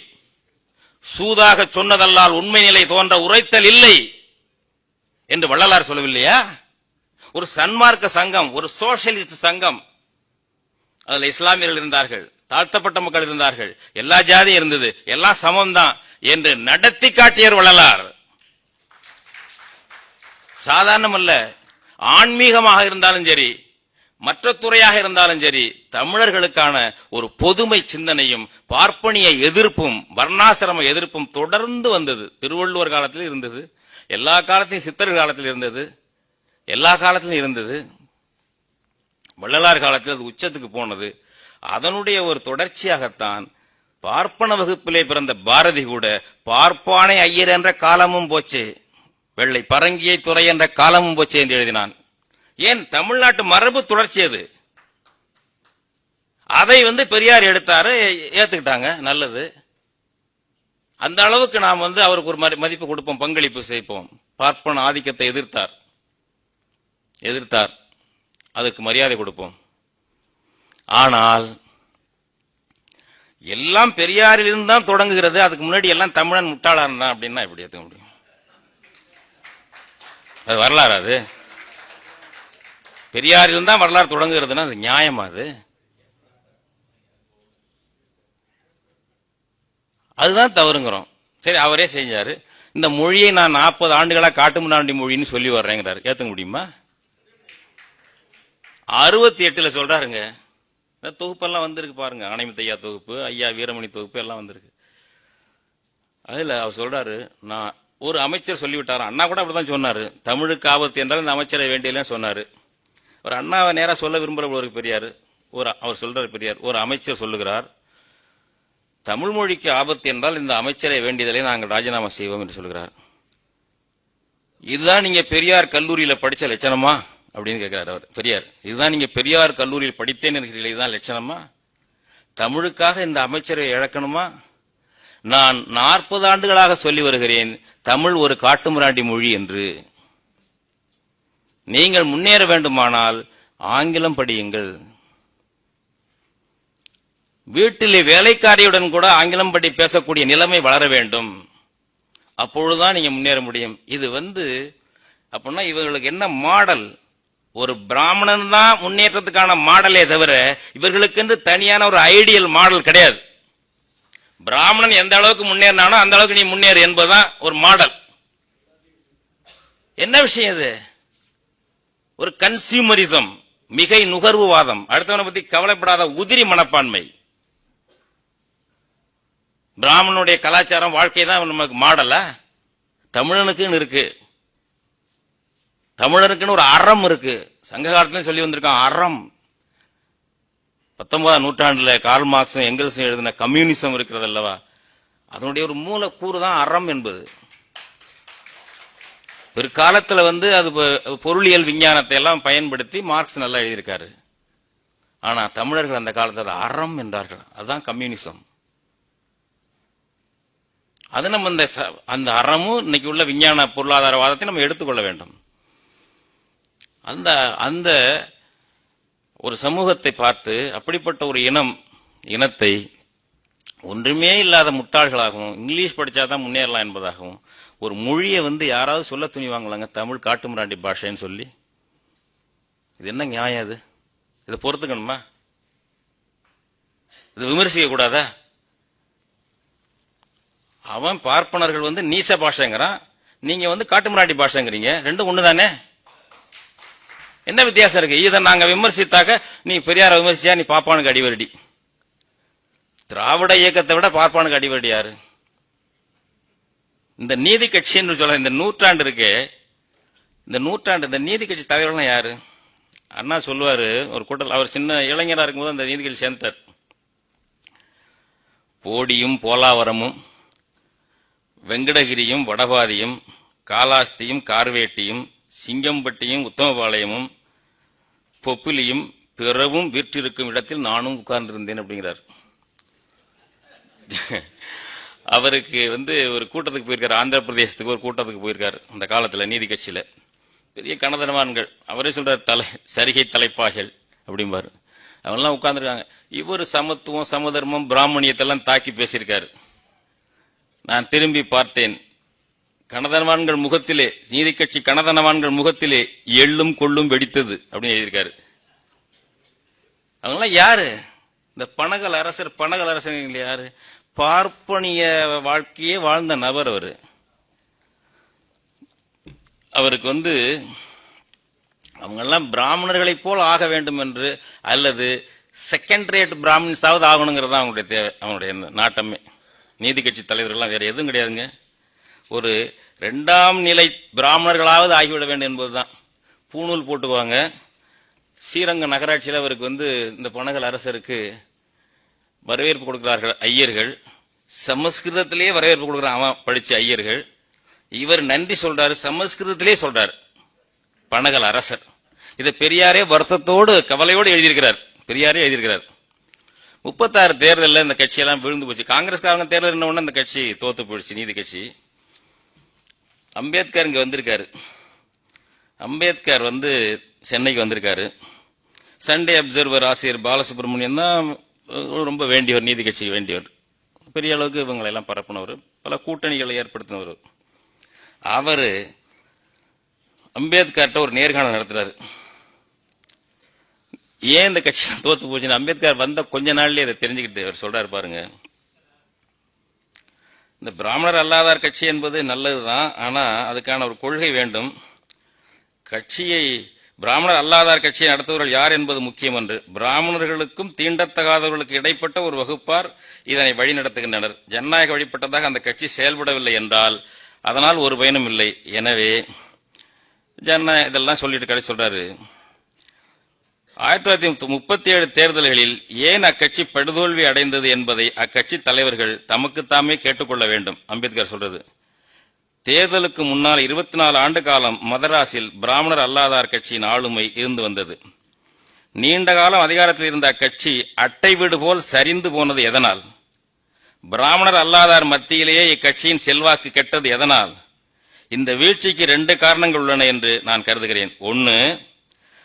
சூதாக சொன்னதல்லால் உண்மை நிலை தோன்ற உரைத்தல் இல்லை என்று வள்ளலார் சொல்லவில்லையா? ஒரு சன்மார்க்க சங்கம், ஒரு சோசியலிஸ்ட் சங்கம், அதுல இஸ்லாமியர்கள் இருந்தார்கள், தாழ்த்தப்பட்ட மக்கள் இருந்தார்கள், எல்லா ஜாதியும் இருந்தது, எல்லாம் சமம்தான் என்று நடத்தி காட்டியர் வள்ளலார். சாதாரணம் அல்ல, ஆன்மீகமாக இருந்தாலும் சரி, மற்ற துறையாக இருந்தாலும் சரி, தமிழர்களுக்கான ஒரு பொதுமை சிந்தனையும் பார்ப்பனிய எதிர்ப்பும் வர்ணாசிரம எதிர்ப்பும் தொடர்ந்து வந்தது. திருவள்ளுவர் காலத்தில் இருந்தது, எல்லா காலத்திலும் சித்தர்கள் காலத்தில் இருந்தது, எல்லா காலத்திலும் இருந்தது. வள்ளலார் காலத்தில் அது உச்சத்துக்கு போனது. அதனுடைய ஒரு தொடர்ச்சியாகத்தான் பார்ப்பன வகுப்பிலே பிறந்த பாரதி கூட பார்ப்பானை ஐயர் என்ற காலமும் போச்சு, வெள்ளை பரங்கியை துறை என்ற காலமும் போச்சு என்று எழுதினான். ஏன்? தமிழ்நாட்டு மரபு தொடர்ச்சி அது. அதை பெரியார் எடுத்தாரு, ஏத்துக்கிட்டாங்க, நல்லது. அந்த அளவுக்கு நாம் அவருக்கு ஒரு மதிப்பு கொடுப்போம், பங்களிப்பு செய்வோம். பார்ப்பன ஆதிக்கத்தை எதிர்த்தார், அதற்கு மரியாதை கொடுப்போம். ஆனால் எல்லாம் பெரியாரிலிருந்து தான் தொடங்குகிறது, அதுக்கு முன்னாடி எல்லாம் தமிழன் முட்டாளா இருந்தான் அப்படின்னா எப்படி ஏத்துக்க முடியும்? அது வரலாறு. அது பெரியாரிலிருந்து தான் வரலாறு தொடங்குகிறதுனா அது நியாயமா? அதுதான் தவறுங்கிறோம். சரி, அவரே செஞ்சாரு. இந்த மொழியை நான் 40 ஆண்டுகளா காட்டுமிராண்டி மொழின்னு சொல்லி வர்றேங்கிறாரு, ஏத்துக்க முடியுமா? 68 சொல்றாருங்க. தொகுப்பெல்லாம் வந்திருக்கு பாருங்க, ஆணைமுத்தையா தொகுப்பு, ஐயா வீரமணி தொகுப்பு எல்லாம் வந்திருக்கு. அதுல அவர் சொல்றாரு, நான் ஒரு அமைச்சர் சொல்லிவிட்டாரு, அண்ணா கூட அப்படிதான் சொன்னாரு, தமிழுக்கு ஆபத்து என்றால் இந்த அமைச்சரை வேண்டியல சொன்னாரு. ஒரு அண்ணாவை நேரா சொல்ல விரும்புற பெரியார், அவர் சொல்றாரு, பெரியார் ஒரு அமைச்சர் சொல்லுகிறார், தமிழ் மொழிக்கு ஆபத்து என்றால் இந்த அமைச்சரை வேண்டியதிலே நாங்கள் ராஜினாமா செய்வோம் என்று சொல்கிறார். இதுதான் நீங்க பெரியார் கல்லூரியில படிச்ச லட்சணமா அப்படின்னு கேட்கிறார் அவர். பெரியார், இதுதான் நீங்க பெரியார் கல்லூரியில் படித்தேன் இருக்கிறீர்கள், இதுதான் லட்சணமா? தமிழுக்காக இந்த அமைச்சரை இழக்கணுமா? நான் 40 ஆண்டுகளாக சொல்லி வருகிறேன், தமிழ் ஒரு காட்டுமிராண்டி மொழி என்று. நீங்கள் முன்னேற வேண்டுமானால் ஆங்கிலம் படியுங்கள். வீட்டிலே வேலைக்காரியுடன் கூட ஆங்கிலம் படி பேசக்கூடிய நிலைமை வளர வேண்டும். அப்பொழுதுதான் நீங்க முன்னேற முடியும். இது அப்படின்னா இவர்களுக்கு என்ன மாடல்? ஒரு பிராமணன் தான் முன்னேற்றத்துக்கான மாடலே தவிர இவர்களுக்கென்று தனியான ஒரு ஐடியல் மாடல் கிடையாது. பிராமணன் எந்த அளவுக்கு முன்னேறினானோ அந்த அளவுக்கு நீ முன்னேறு என்பதுதான் ஒரு மாடல். என்ன விஷயம் இது? ஒரு கன்சியூமரிசம், மிகை நுகர்வுவாதம், அடுத்தவனை பத்தி கவலைப்படாத உதிரி மனப்பான்மை. பிராமணனுடைய கலாச்சாரம் வாழ்க்கை தான் நமக்கு மாடலா? தமிழனுக்குன்னு இருக்கு, தமிழருக்குன்னு ஒரு அறம் இருக்கு. சங்க காலத்துல சொல்லி வந்திருக்கான் அறம். 19ஆம் நூற்றாண்டுல கார்ல் மார்க்ஸும் எங்கெல்ஸும் எழுதின கம்யூனிசம் இருக்கிறது அல்லவா, அதனுடைய ஒரு மூலக்கூறு தான் அறம் என்பது. பிற்காலத்துல அது பொருளியல் விஞ்ஞானத்தை எல்லாம் பயன்படுத்தி மார்க்ஸ் நல்லா எழுதியிருக்காரு. ஆனா தமிழர்கள் அந்த காலத்துல அறம் என்றார்கள், அதுதான் கம்யூனிசம். அது நம்ம அந்த அறமும் இன்னைக்கு உள்ள விஞ்ஞான பொருளாதாரவாதத்தை நம்ம எடுத்துக்கொள்ள வேண்டும். அந்த ஒரு சமூகத்தை பார்த்து அப்படிப்பட்ட ஒரு இனத்தை ஒன்றுமே இல்லாத முட்டாள்களாகவும் இங்கிலீஷ் படிச்சாதான் முன்னேறலாம் என்பதாகவும் ஒரு மொழியை யாராவது சொல்ல துணிவாங்களாங்க, தமிழ் காட்டுமிராண்டி பாஷைன்னு சொல்லி? இது என்ன நியாயம்? அது இதை பொறுத்துக்கணுமா? இது விமர்சிக்க கூடாதா? அவன் பார்ப்பனர்கள் நீச பாஷைங்கிறான், நீங்க காட்டுமிராண்டி பாஷைங்கிறீங்க. ரெண்டும் ஒண்ணுதானே? என்ன வித்தியாசம் இருக்கு? இதை நாங்க விமர்சித்தாக்க நீ பெரியார விமர்சியா நீ பாப்பானுக்கு அடிவரடி. திராவிட இயக்கத்தை விட பார்ப்பானுக்கு அடிவரடி யாரு? இந்த நீதி கட்சின்னு சொல்ற இந்த நூற்றாண்டு இருக்கு, இந்த நீதி கட்சி தலைவர்கள் யாரு? அண்ணா சொல்லுவாரு ஒரு கூட்டத்தில், அவர் சின்ன இளைஞரா இருக்கும்போது அந்த நீதி கட்சி சேர்ந்தார். போடியும் போலாவரமும் வெங்கடகிரியும் வடபாதியும் காலாஸ்தியும் கார்வேட்டியும் சிங்கம்பட்டியும் உத்தமபாளையமும் பொப்பிலியும் பிறவும் வீற்றிருக்கும் இடத்தில் நானும் உட்கார்ந்திருந்தேன் அப்படிங்கிறார். அவருக்கு ஒரு கூட்டத்துக்கு போயிருக்காரு, ஆந்திர பிரதேசத்துக்கு ஒரு கூட்டத்துக்கு போயிருக்காரு அந்த காலத்துல நீதி கட்சியில. பெரிய கனதனவான்கள், அவரே சொல்றாரு சரிகை தலைப்பாகள் அப்படிம்பாரு. அவங்கெல்லாம் உட்கார்ந்துருக்காங்க. இவர் சமத்துவம் சமதர்மம் பிராமணியத்தெல்லாம் தாக்கி பேசியிருக்காரு. நான் திரும்பி பார்த்தேன், கனதனவான்கள் முகத்திலே, நீதி கட்சி கனதனவான்கள் முகத்திலே எள்ளும் கொள்ளும் வெடித்தது அப்படின்னு எழுதியிருக்காரு. அவங்கெல்லாம் யாரு? இந்த பனகல் அரசர் யாரு? பார்ப்பனிய வாழ்க்கையே வாழ்ந்த நபர் அவரு. அவருக்கு அவங்கெல்லாம் பிராமணர்களைப் போல் ஆக வேண்டும் என்று, அல்லது செகண்ட் ரேட் பிராமின்ஸாவது ஆகணுங்கிறது தான் அவங்களுடைய தேவை, அவங்களுடைய நாட்டமே. நீதி கட்சி தலைவர்கள்லாம் வேற எதுவும் கிடையாதுங்க. ஒரு 2ஆம் நிலை பிராமணர்களாவது ஆகிவிட வேண்டும் என்பதுதான். பூணூல் போட்டுக்குவாங்க. ஸ்ரீரங்கம் நகராட்சியில் அவருக்கு இந்த பனகல் அரசருக்கு வரவேற்பு கொடுக்கிறார்கள் ஐயர்கள். சமஸ்கிருதத்திலேயே வரவேற்பு கொடுக்குறான் அவன் படிச்ச ஐயர்கள். இவர் நன்றி சொல்றாரு, சமஸ்கிருதத்திலே சொல்றாரு பனகல் அரசர். இதை பெரியாரே வருத்தத்தோடு கவலையோடு எழுதியிருக்கிறார். பெரியாரே எழுதியிருக்கிறார். 36 தேர்தலில் இந்த கட்சியெல்லாம் விழுந்து போச்சு. காங்கிரஸ்காரங்க தேர்தல் என்ன இந்த கட்சி தோத்து போயிடுச்சு, நீதி கட்சி. அம்பேத்கர் இங்க வந்திருக்காரு. அம்பேத்கர் சென்னைக்கு வந்திருக்காரு. சண்டே அப்சர்வர் ஆசிரியர் பாலசுப்ரமணியன் தான் ரொம்ப வேண்டியவர், நீதி கட்சிக்கு வேண்டியவர். பெரிய அளவுக்கு இவங்களை எல்லாம் பரப்புனவர், பல கூட்டணிகளை ஏற்படுத்தினவர். அவரு அம்பேத்கர்ட்ட ஒரு நேர்காணல் நடத்துறாரு. ஏன் இந்த கட்சி தோத்து போச்சுன்னு அம்பேத்கர் வந்த கொஞ்ச நாள்லயே அதை தெரிஞ்சுக்கிட்டு அவர் சொல்றாரு பாருங்க. இந்த பிராமணர் அல்லாதார் கட்சி என்பது நல்லதுதான், ஆனா அதுக்கான ஒரு கொள்கை வேண்டும். கட்சியை பிராமணர் அல்லாதார் கட்சியை நடத்துவர்கள் யார் என்பது முக்கியம் என்று. பிராமணர்களுக்கும் தீண்டத்தகாதவர்களுக்கு இடைப்பட்ட ஒரு வகுப்பார் இதனை வழிநடத்துகின்றனர். ஜனநாயக வழிபட்டதாக அந்த கட்சி செயல்படவில்லை என்றால் அதனால் ஒரு பயனும் இல்லை. எனவே இதெல்லாம் சொல்லிட்டு கடை சொல்றாரு. 1937 தேர்தல்களில் ஏன் அக்கட்சி படுதோல்வி அடைந்தது என்பதை அக்கட்சி தலைவர்கள் தமக்குத்தாமே கேட்டுக்கொள்ள வேண்டும். அம்பேத்கர் சொல்றது. தேர்தலுக்கு முன்னால் 24 ஆண்டு காலம் மதராஸில் பிராமணர் அல்லாதார் கட்சியின் ஆளுமை இருந்து வந்தது. நீண்ட காலம் அதிகாரத்தில் இருந்த அக்கட்சி அட்டை வீடு போல் சரிந்து போனது எதனால்? பிராமணர் அல்லாதார் மத்தியிலேயே இக்கட்சியின் செல்வாக்கு கெட்டது எதனால்? இந்த வீழ்ச்சிக்கு 2 காரணங்கள் உள்ளன என்று நான் கருதுகிறேன். 1,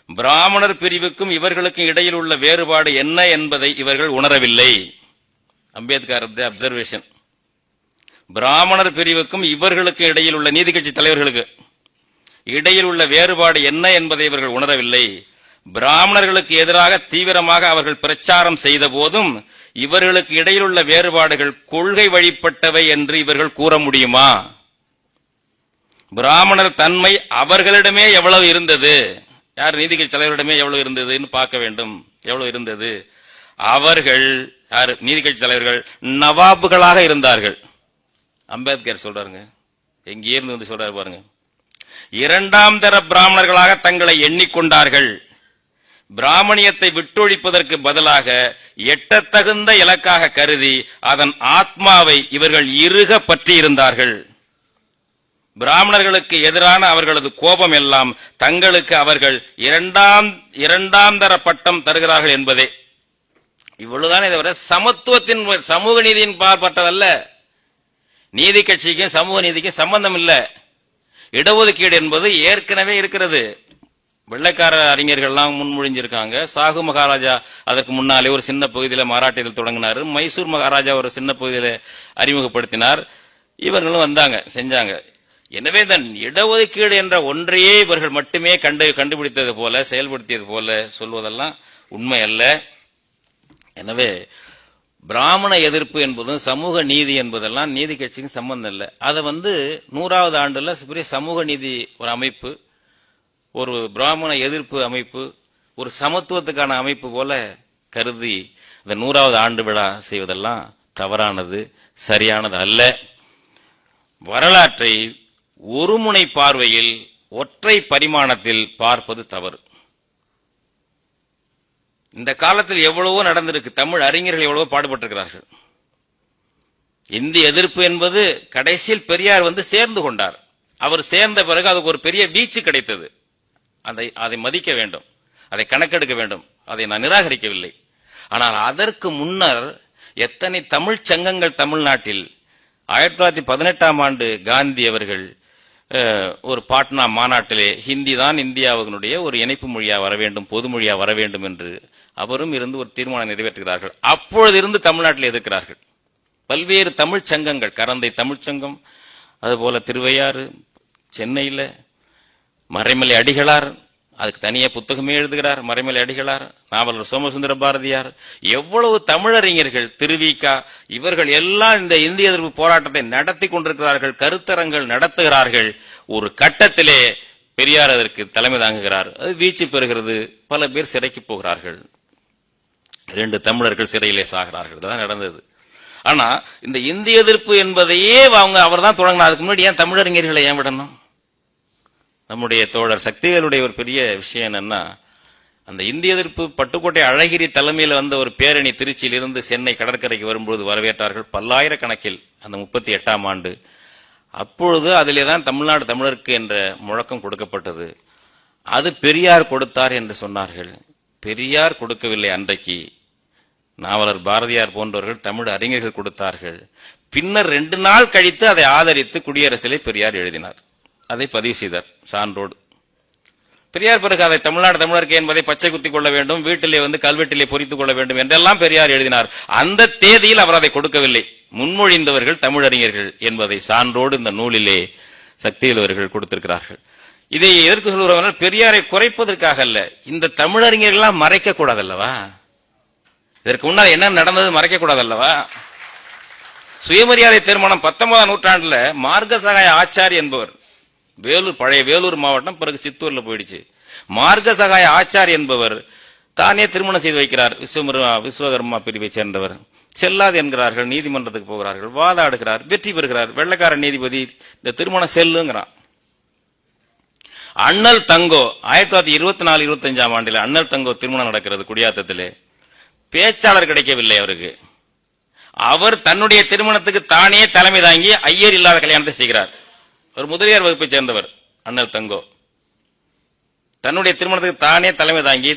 பிராமணர் பிரிவுக்கும் இவர்களுக்கும் இடையில் உள்ள வேறுபாடு என்ன என்பதை இவர்கள் உணரவில்லை. அம்பேத்கர் அப்சர்வேஷன். பிராமணர் பிரிவுக்கும் இவர்களுக்கும் இடையில் உள்ள, நீதி கட்சி தலைவர்களுக்கு இடையில் உள்ள வேறுபாடு என்ன என்பதை இவர்கள் உணரவில்லை. பிராமணர்களுக்கு எதிராக தீவிரமாக அவர்கள் பிரச்சாரம் செய்த போதும் இவர்களுக்கு இடையில் உள்ள வேறுபாடுகள் கொள்கை வழிபட்டவை என்று இவர்கள் கூற முடியுமா? பிராமணர் தன்மை அவர்களிடமே எவ்வளவு இருந்தது? யார் நீதி கட்சி தலைவரிடமே எவ்வளவு இருந்ததுன்னு பார்க்க வேண்டும். எவ்வளவு இருந்தது? அவர்கள் யார்? நீதி கட்சி தலைவர்கள் நவாபுகளாக இருந்தார்கள். அம்பேத்கர் சொல்றாருங்க, எங்கே இருந்து சொல்றாரு பாருங்க. 2ஆம் தர பிராமணர்களாக தங்களை எண்ணிக்கொண்டார்கள். பிராமணியத்தை விட்டொழிப்பதற்கு பதிலாக எட்டத்தகுந்த இலக்காக கருதி அதன் ஆத்மாவை இவர்கள் இறுக பற்றி இருந்தார்கள். பிராமணர்களுக்கு எதிரான அவர்களது கோபம் எல்லாம் தங்களுக்கு அவர்கள் இரண்டாம் தர பட்டம் தருகிறார்கள் என்பதே. இவ்வளவுதானே தவிர சமத்துவத்தின், சமூக நீதியின் பார்ப்பட்டதல்ல. நீதி கட்சிக்கும் சமூக நீதிக்கும் சம்பந்தம் இல்லை. இடஒதுக்கீடு என்பது ஏற்கனவே இருக்கிறது. வெள்ளைக்கார அறிஞர்கள்லாம் முன்மொழிஞ்சிருக்காங்க. சாகு மகாராஜா அதற்கு முன்னாலே ஒரு சின்ன பகுதியில் மராட்டியத்தில் தொடங்கினார். மைசூர் மகாராஜா ஒரு சின்ன பகுதியில் அறிமுகப்படுத்தினார். இவர்களும் வந்தாங்க, செஞ்சாங்க. எனவே தான் இடஒதுக்கீடு என்ற ஒன்றையே இவர்கள் மட்டுமே கண்டுபிடித்தது போல, செயல்படுத்தியது போல சொல்வதெல்லாம் உண்மை அல்ல. எனவே பிராமண எதிர்ப்பு என்பதும் சமூக நீதி என்பதெல்லாம் நீதி கட்சிக்கு சம்பந்தம் இல்லை. அதை 100வது ஆண்டுல பெரிய சமூக நீதி ஒரு அமைப்பு, ஒரு பிராமண எதிர்ப்பு அமைப்பு, ஒரு சமத்துவத்துக்கான அமைப்பு போல கருதி இந்த 100வது ஆண்டு விழா செய்வதெல்லாம் தவறானது, சரியானது அல்ல. வரலாற்றை ஒருமுனை பார்வையில், ஒற்றை பரிமாணத்தில் பார்ப்பது தவறு. இந்த காலத்தில் எவ்வளவோ நடந்திருக்கு. தமிழ் அறிஞர்கள் எவ்வளவோ பாடுபட்டிருக்கிறார்கள். இந்தி எதிர்ப்பு என்பது கடைசியில் பெரியார் சேர்ந்து கொண்டார். அவர் சேர்ந்த பிறகு அதுக்கு ஒரு பெரிய வீச்சு கிடைத்தது. அதை மதிக்க வேண்டும், அதை கணக்கெடுக்க வேண்டும். அதை நான் நிராகரிக்கவில்லை. ஆனால் அதற்கு முன்னர் எத்தனை தமிழ் சங்கங்கள் தமிழ்நாட்டில் 1918ஆம் ஆண்டு காந்தி அவர்கள் ஒரு பாட்னா மாநாட்டிலே ஹிந்தி தான் இந்தியாவினுடைய ஒரு இணைப்பு மொழியா வர வேண்டும், பொது மொழியா வர வேண்டும் என்று அவரும் இருந்து ஒரு தீர்மானம் நிறைவேற்றுகிறார்கள். அப்பொழுது இருந்து தமிழ்நாட்டில் எதிர்க்கிறார்கள். பல்வேறு தமிழ் சங்கங்கள், கரந்தை தமிழ்ச்சங்கம், அதுபோல திருவையாறு, சென்னையில் மறைமலை அடிகளார், அதுக்கு தனியே புத்தகமே எழுதுகிறார் மறைமலை அடிகளார், நாவலர் சோமசுந்தர பாரதியார், எவ்வளவு தமிழறிஞர்கள், திருவிகா, இவர்கள் எல்லாம் இந்த இந்திய எதிர்ப்பு போராட்டத்தை நடத்தி கொண்டிருக்கிறார்கள், கருத்தரங்கள் நடத்துகிறார்கள். ஒரு கட்டத்திலே பெரியார் அதற்கு தலைமை தாங்குகிறார். அது வீச்சு பெறுகிறது. பல பேர் சிறைக்கு போகிறார்கள். 2 தமிழர்கள் சிறையிலே சாகிறார்கள். தான் நடந்தது. ஆனா இந்த இந்திய எதிர்ப்பு என்பதையே அவர் தான் தொடங்கினார். அதுக்கு முன்னாடி ஏன் தமிழறிஞர்களை ஏன் விடணும்? நம்முடைய தோழர் சக்திவேலுடைய ஒரு பெரிய விஷயம் என்னன்னா, அந்த இந்திய எதிர்ப்பு பட்டுக்கோட்டை அழகிரி தலைமையில் வந்த ஒரு பேரணி திருச்சியிலிருந்து சென்னை கடற்கரைக்கு வரும்போது வரவேற்றார்கள் பல்லாயிரக்கணக்கில். அந்த 38ஆம் ஆண்டு. அப்பொழுது அதிலே தான் தமிழ்நாடு தமிழருக்கு என்ற முழக்கம் கொடுக்கப்பட்டது. அது பெரியார் கொடுத்தார் என்று சொன்னார்கள். பெரியார் கொடுக்கவில்லை. அன்றைக்கு நாவலர் பாரதியார் போன்றவர்கள் தமிழ் அறிஞர்கள் கொடுத்தார்கள். பின்னர் 2 நாள் கழித்து அதை ஆதரித்து குடியரசிலே பெரியார் எழுதினார். அதை பதிவு செய்தார் சான்றோடு. பெரியார் பிறகு அதை தமிழ்நாடு தமிழருக்கு என்பதை பச்சை குத்திக் கொள்ள வேண்டும், வீட்டிலே கல்வெட்டிலே பொறித்துக் கொள்ள வேண்டும் என்றெல்லாம் பெரியார் எழுதினார். அந்த தேதியில் அவர் அதை கொடுக்கவில்லை. முன்மொழிந்தவர்கள் தமிழறிஞர்கள் என்பதை சான்றோடு இந்த நூலிலே சக்திவேல் அவர்கள் கொடுத்திருக்கிறார்கள். இதை எதற்கு சொல்கிறவர்கள்? பெரியாரை குறைப்பதற்காக அல்ல. இந்த தமிழறிஞர்கள் எல்லாம் மறைக்க கூடாதல்லவா? இதற்கு முன்னால் என்ன நடந்தது மறைக்க கூடாதல்லவா? சுயமரியாதை தீர்மானம் 19ஆம் நூற்றாண்டுல மார்கசகாய ஆச்சாரி என்பவர், வேலூர், பழைய வேலூர் மாவட்டம், பிறகு சித்தூர்ல போயிடுச்சு. மார்கசகாய ஆச்சாரி என்பவர் தானே திருமணம் செய்து வைக்கிறார். விஸ்வகர்மா பிரிவை சேர்ந்தவர். செல்லாது என்கிறார்கள். நீதிமன்றத்துக்கு போகிறார்கள். வாதாடுகிறார். வெற்றி பெறுகிறார். வெள்ளைக்கார நீதிபதி இந்த திருமணம் செல்லுங்கிறான். அண்ணல் தங்கோ 1924-25ஆம் ஆண்டில் அண்ணல் தங்கோ திருமணம் நடக்கிறது குடியாத்தத்திலே. பேச்சாளர் கிடைக்கவில்லை அவருக்கு. அவர் தன்னுடைய திருமணத்துக்கு தானே தலைமை தாங்கி ஐயர் இல்லாத கல்யாணத்தை செய்கிறார். ஒரு முதலியார் வகுப்பை சேர்ந்தவர் அண்ணல் தங்கோ. தன்னுடைய திருமணத்துக்கு தானே தலைமை தாங்கி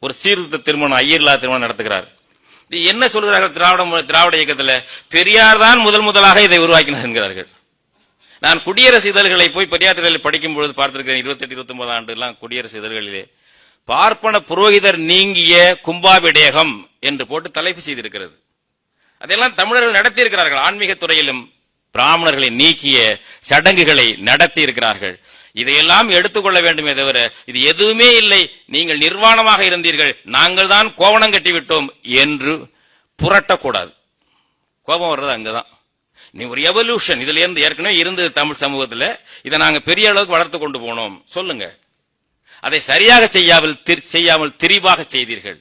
ஒரு சீர்திருத்த திருமணம், ஐயர் இல்லாத திருமணம் நடத்துகிறார். என்ன சொல்கிறார்கள் திராவிட இயக்கத்தில்? பெரியார் தான் முதலாக இதை உருவாக்கினார் என்கிறார்கள். நான் குடியரசு இதழ்களை போய் பெரியார் இதழில் படிக்கும் பொழுது பார்த்திருக்கிறேன். 28-29 ஆண்டு எல்லாம் குடியரசு இதழ்களிலே பார்ப்பன புரோகிதர் நீங்கிய கும்பாபிடேகம் என்று போட்டு தலைப்பு செய்திருக்கிறது. அதெல்லாம் தமிழர்கள் நடத்தி இருக்கிறார்கள். ஆன்மீக துறையிலும் பிராமணர்களை நீக்கிய சடங்குகளை நடத்தி இருக்கிறார்கள். இதையெல்லாம் எடுத்துக்கொள்ள வேண்டுமே தவிர இது எதுவுமே இல்லை, நீங்கள் நிர்வாணமாக இருந்தீர்கள், நாங்கள் தான் கோவணம் கட்டிவிட்டோம் என்று புரட்டக்கூடாது. கோபம் வர்றது அங்கதான். நீ ஒரு எவல்யூஷன் இதுல இருந்து ஏற்கனவே இருந்தது தமிழ் சமூகத்தில், இதை நாங்க பெரிய அளவுக்கு வளர்த்து கொண்டு போனோம் சொல்லுங்க. அதை சரியாக செய்யாமல் திரிவாக செய்தீர்கள்.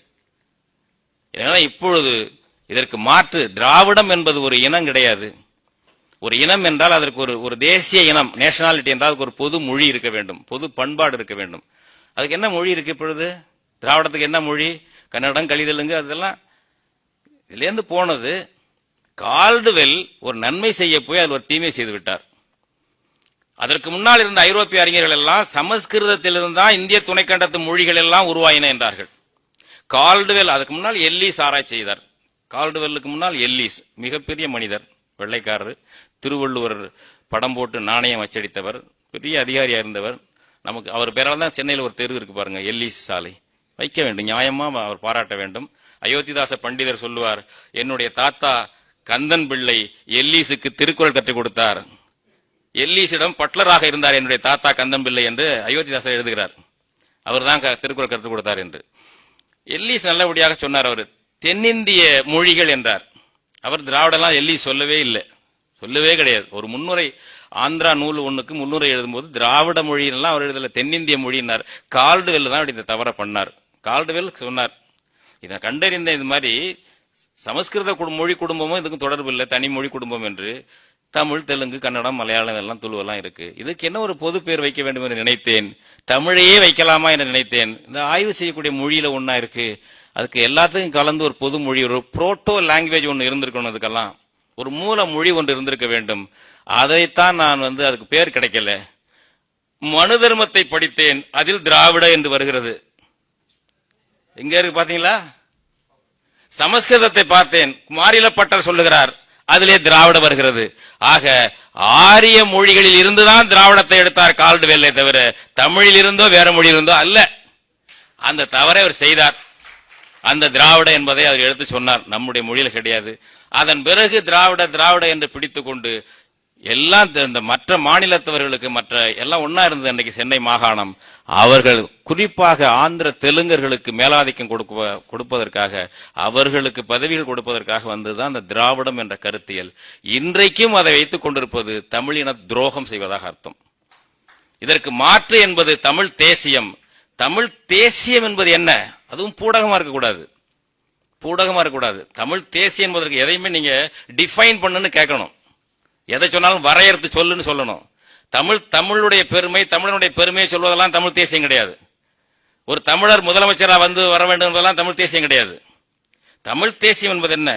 இப்பொழுது இதற்கு மாற்று திராவிடம் என்பது ஒரு இனம் கிடையாது. ஒரு இனம் என்றால் அதற்கு ஒரு தேசிய இனம், நேஷனாலிட்டி என்றால் அதுக்கு ஒரு பொது மொழி இருக்க வேண்டும், பொது பண்பாடு இருக்க வேண்டும். அதுக்கு என்ன மொழி இருக்கு இப்பொழுது? திராவிடத்துக்கு என்ன மொழி? கன்னடம், கலிதலுங்கு, அதெல்லாம் இதுல இருந்து போனது. கால்டுவெல் ஒரு நன்மை செய்ய போய் அது ஒரு தீமை செய்து விட்டார். அதற்கு முன்னால் இருந்த ஐரோப்பிய அறிஞர்கள் எல்லாம் சமஸ்கிருதத்திலிருந்து தான் இந்திய துணைக்கண்டத்து மொழிகள் எல்லாம் உருவாயின என்றார்கள். கால்டுவெல் அதுக்கு முன்னால் எல்லீஸ் ஆராய்ச்சி செய்தார். கால்டுவெல்லுக்கு முன்னால் எல்லீஸ் மிகப்பெரிய மனிதர், வெள்ளைக்காரர், திருவள்ளுவர் படம் போட்டு நாணயம் அச்சடித்தவர், பெரிய அதிகாரியா இருந்தவர். நமக்கு அவர் பேரால் தான் சென்னையில் ஒரு தெரு இருக்கு பாருங்க, எல்லீஸ் சாலை. வைக்க வேண்டும், நியாயமா அவர் பாராட்ட வேண்டும். அயோத்திதாச பண்டிதர் சொல்லுவார், என்னுடைய தாத்தா கந்தன் பிள்ளை எல்லீஸுக்கு திருக்குறள் கற்றுக் கொடுத்தார், எல்லீஸிடம் பட்லராக இருந்தார் என்னுடைய தாத்தா கந்தன் பிள்ளை என்று அயோத்திதாசர் எழுதுகிறார். அவர் தான் திருக்குறள் கற்றுக் கொடுத்தார் என்று. எல்லீஸ் நல்லபடியாக சொன்னார். அவர் தென்னிந்திய மொழிகள் என்றார். அவர் திராவிடெல்லாம் எல்லீஸ் சொல்லவே இல்லை, சொல்லவே கிடையாது. ஒரு முன்னுரை ஆந்திரா நூல் ஒண்ணுக்கு முன்னுரை எழுதும்போது திராவிட மொழியெல்லாம் அவர் எழுதல, தென்னிந்திய மொழியினார். கால்டுவெல் தான் இந்த தவற பண்ணார். கால்டுவெல் சொன்னார், இதை கண்டறிந்த இது மாதிரி சமஸ்கிருத மொழி குடும்பமும் இதுக்கு தொடர்பு இல்லை, தனி மொழி குடும்பம் என்று. தமிழ், தெலுங்கு, கன்னடம், மலையாளம் எல்லாம் துளுவெல்லாம் இருக்கு. இதுக்கு என்ன ஒரு பொது பேர் வைக்க வேண்டும் என்று நினைத்தேன். தமிழையே வைக்கலாமா என்று நினைத்தேன். இந்த ஆய்வு செய்யக்கூடிய மொழியில ஒன்னா இருக்கு, அதுக்கு எல்லாத்துக்கும் கலந்து ஒரு பொது மொழி, ஒரு புரோட்டோ லாங்குவேஜ் ஒன்று இருந்திருக்கணும். அதுக்கெல்லாம் ஒரு மூல மொழி ஒன்று இருந்திருக்க வேண்டும். அதைத்தான் நான் அதுக்கு பேர் கிடைக்கல. மனு தர்மத்தை படித்தேன், அதில் திராவிட என்று வருகிறது. எங்க இருக்கு பாத்தீங்களா? சமஸ்கிருதத்தை பார்த்தேன், மாரிலப்பட்டர் சொல்லுகிறார், அதிலே திராவிட வருகிறது. ஆக ஆரிய மொழிகளில் இருந்துதான் திராவிடத்தை எடுத்தார் கால்டுவெல்லை தவிர தமிழில் இருந்தோ வேற மொழியிலிருந்தோ அல்ல. அந்த தவறை அவர் செய்தார். அந்த திராவிட என்பதை அவர் எடுத்து சொன்னார், நம்முடைய மொழியில் கிடையாது. அதன் பிறகு திராவிட என்று பிடித்துக் கொண்டு எல்லாம் இந்த மற்ற மாநிலத்தவர்களுக்கு மற்ற எல்லாம் ஒன்னா இருந்தது. அன்றைக்கு சென்னை மாகாணம் அவர்கள் குறிப்பாக ஆந்திர தெலுங்கர்களுக்கு மேலாதிக்கம் கொடுப்பதற்காக, அவர்களுக்கு பதவிகள் கொடுப்பதற்காக வந்ததுதான் அந்த திராவிடம் என்ற கருத்தியல். இன்றைக்கும் அதை வைத்துக் கொண்டிருப்பது தமிழின துரோகம் செய்வதாக அர்த்தம். இதற்கு மாற்று என்பது தமிழ் தேசியம். தமிழ் தேசியம் என்பது என்ன? அதுவும் பூடகமா இருக்கக்கூடாது, பூடகமா இருக்கக்கூடாது. தமிழ் தேசியம் என்பதற்கு எதையுமே நீங்க டிஃபைன் பண்ணுன்னு கேட்கணும். எதை சொன்னாலும் வரையறுத்து சொல்லுன்னு சொல்லணும். தமிழுடைய பெருமை, தமிழனுடைய பெருமையை சொல்வதெல்லாம் தமிழ் தேசியம் கிடையாது. ஒரு தமிழர் முதலமைச்சராக வர வேண்டும் என்பதெல்லாம் தமிழ் தேசியம் கிடையாது. தமிழ் தேசியம் என்பது என்ன?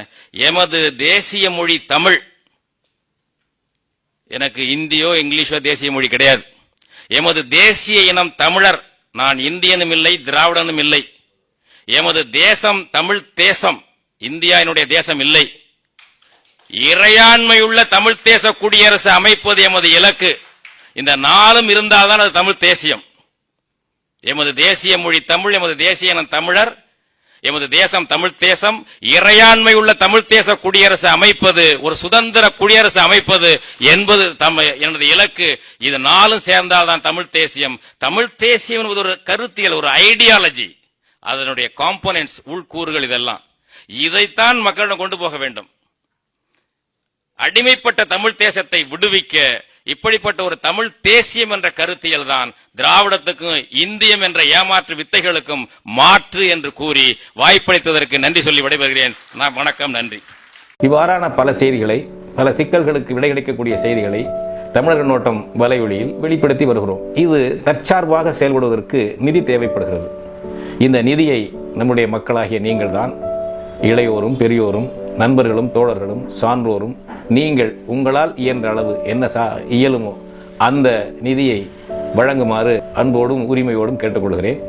எமது தேசிய மொழி தமிழ். எனக்கு இந்தியோ இங்கிலீஷோ தேசிய மொழி கிடையாது. எமது தேசிய இனம் தமிழர். நான் இந்தியனும் இல்லை, திராவிடனும் இல்லை. எமது தேசம் தமிழ் தேசம், இந்தியா என்னுடைய தேசம் இல்லை. இறையாண்மையுள்ள தமிழ் தேச குடியரசு அமைப்பது எமது இலக்கு. இந்த நாளும் இருந்தால்தான் அது தமிழ் தேசியம். எமது தேசிய மொழி தமிழ், எமது தேசிய இனம் தமிழர், எமது தேசம் தமிழ் தேசம், இறையாண்மை உள்ள தமிழ் தேச குடியரசு அமைப்பது, ஒரு சுதந்திர குடியரசு அமைப்பது என்பது எனது இலக்கு. இது நாளும் சேர்ந்தால்தான் தமிழ் தேசியம். தமிழ் தேசியம் என்பது ஒரு கருத்தியல், ஒரு ஐடியாலஜி. அதனுடைய காம்போனன்ட்ஸ், உள்கூறுகள், இதெல்லாம் இதைத்தான் மக்களிடம் கொண்டு போக வேண்டும். அடிமைப்பட்ட தமிழ் தேசத்தை விடுவிக்க இப்படிப்பட்ட ஒரு தமிழ் தேசியம் என்ற கருத்தியல் தான் திராவிடத்துக்கும் இந்தியம் என்ற ஏமாற்று வித்தைகளுக்கும் மாற்று என்று கூறி வாய்ப்பளித்ததற்கு நன்றி சொல்லி விடைபெறுகிறேன். வணக்கம், நன்றி. இவ்வாறான பல செய்திகளை, பல சிக்கல்களுக்கு விடை கிடைக்கக்கூடிய செய்திகளை தமிழர் கண்ணோட்டம் வலையொலியில் வெளிப்படுத்தி வருகிறோம். இது தற்சார்பாக செயல்படுவதற்கு நிதி தேவைப்படுகிறது. இந்த நிதியை நம்முடைய மக்களாகிய நீங்கள் தான், இளையோரும் பெரியோரும் நண்பர்களும் தோழர்களும் சான்றோரும், நீங்கள் உங்களால் இயன்ற அளவு என்ன இயலுமோ அந்த நிதியை வழங்குமாறு அன்போடும் உரிமையோடும் கேட்டுக்கொள்கிறேன்.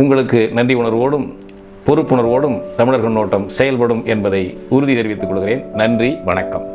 உங்களுக்கு நன்றி உணர்வோடும் பொறுப்புணர்வோடும் தமிழர் கண்ணோட்டம் செயல்படும் என்பதை உறுதி தெரிவித்துக் கொள்கிறேன். நன்றி, வணக்கம்.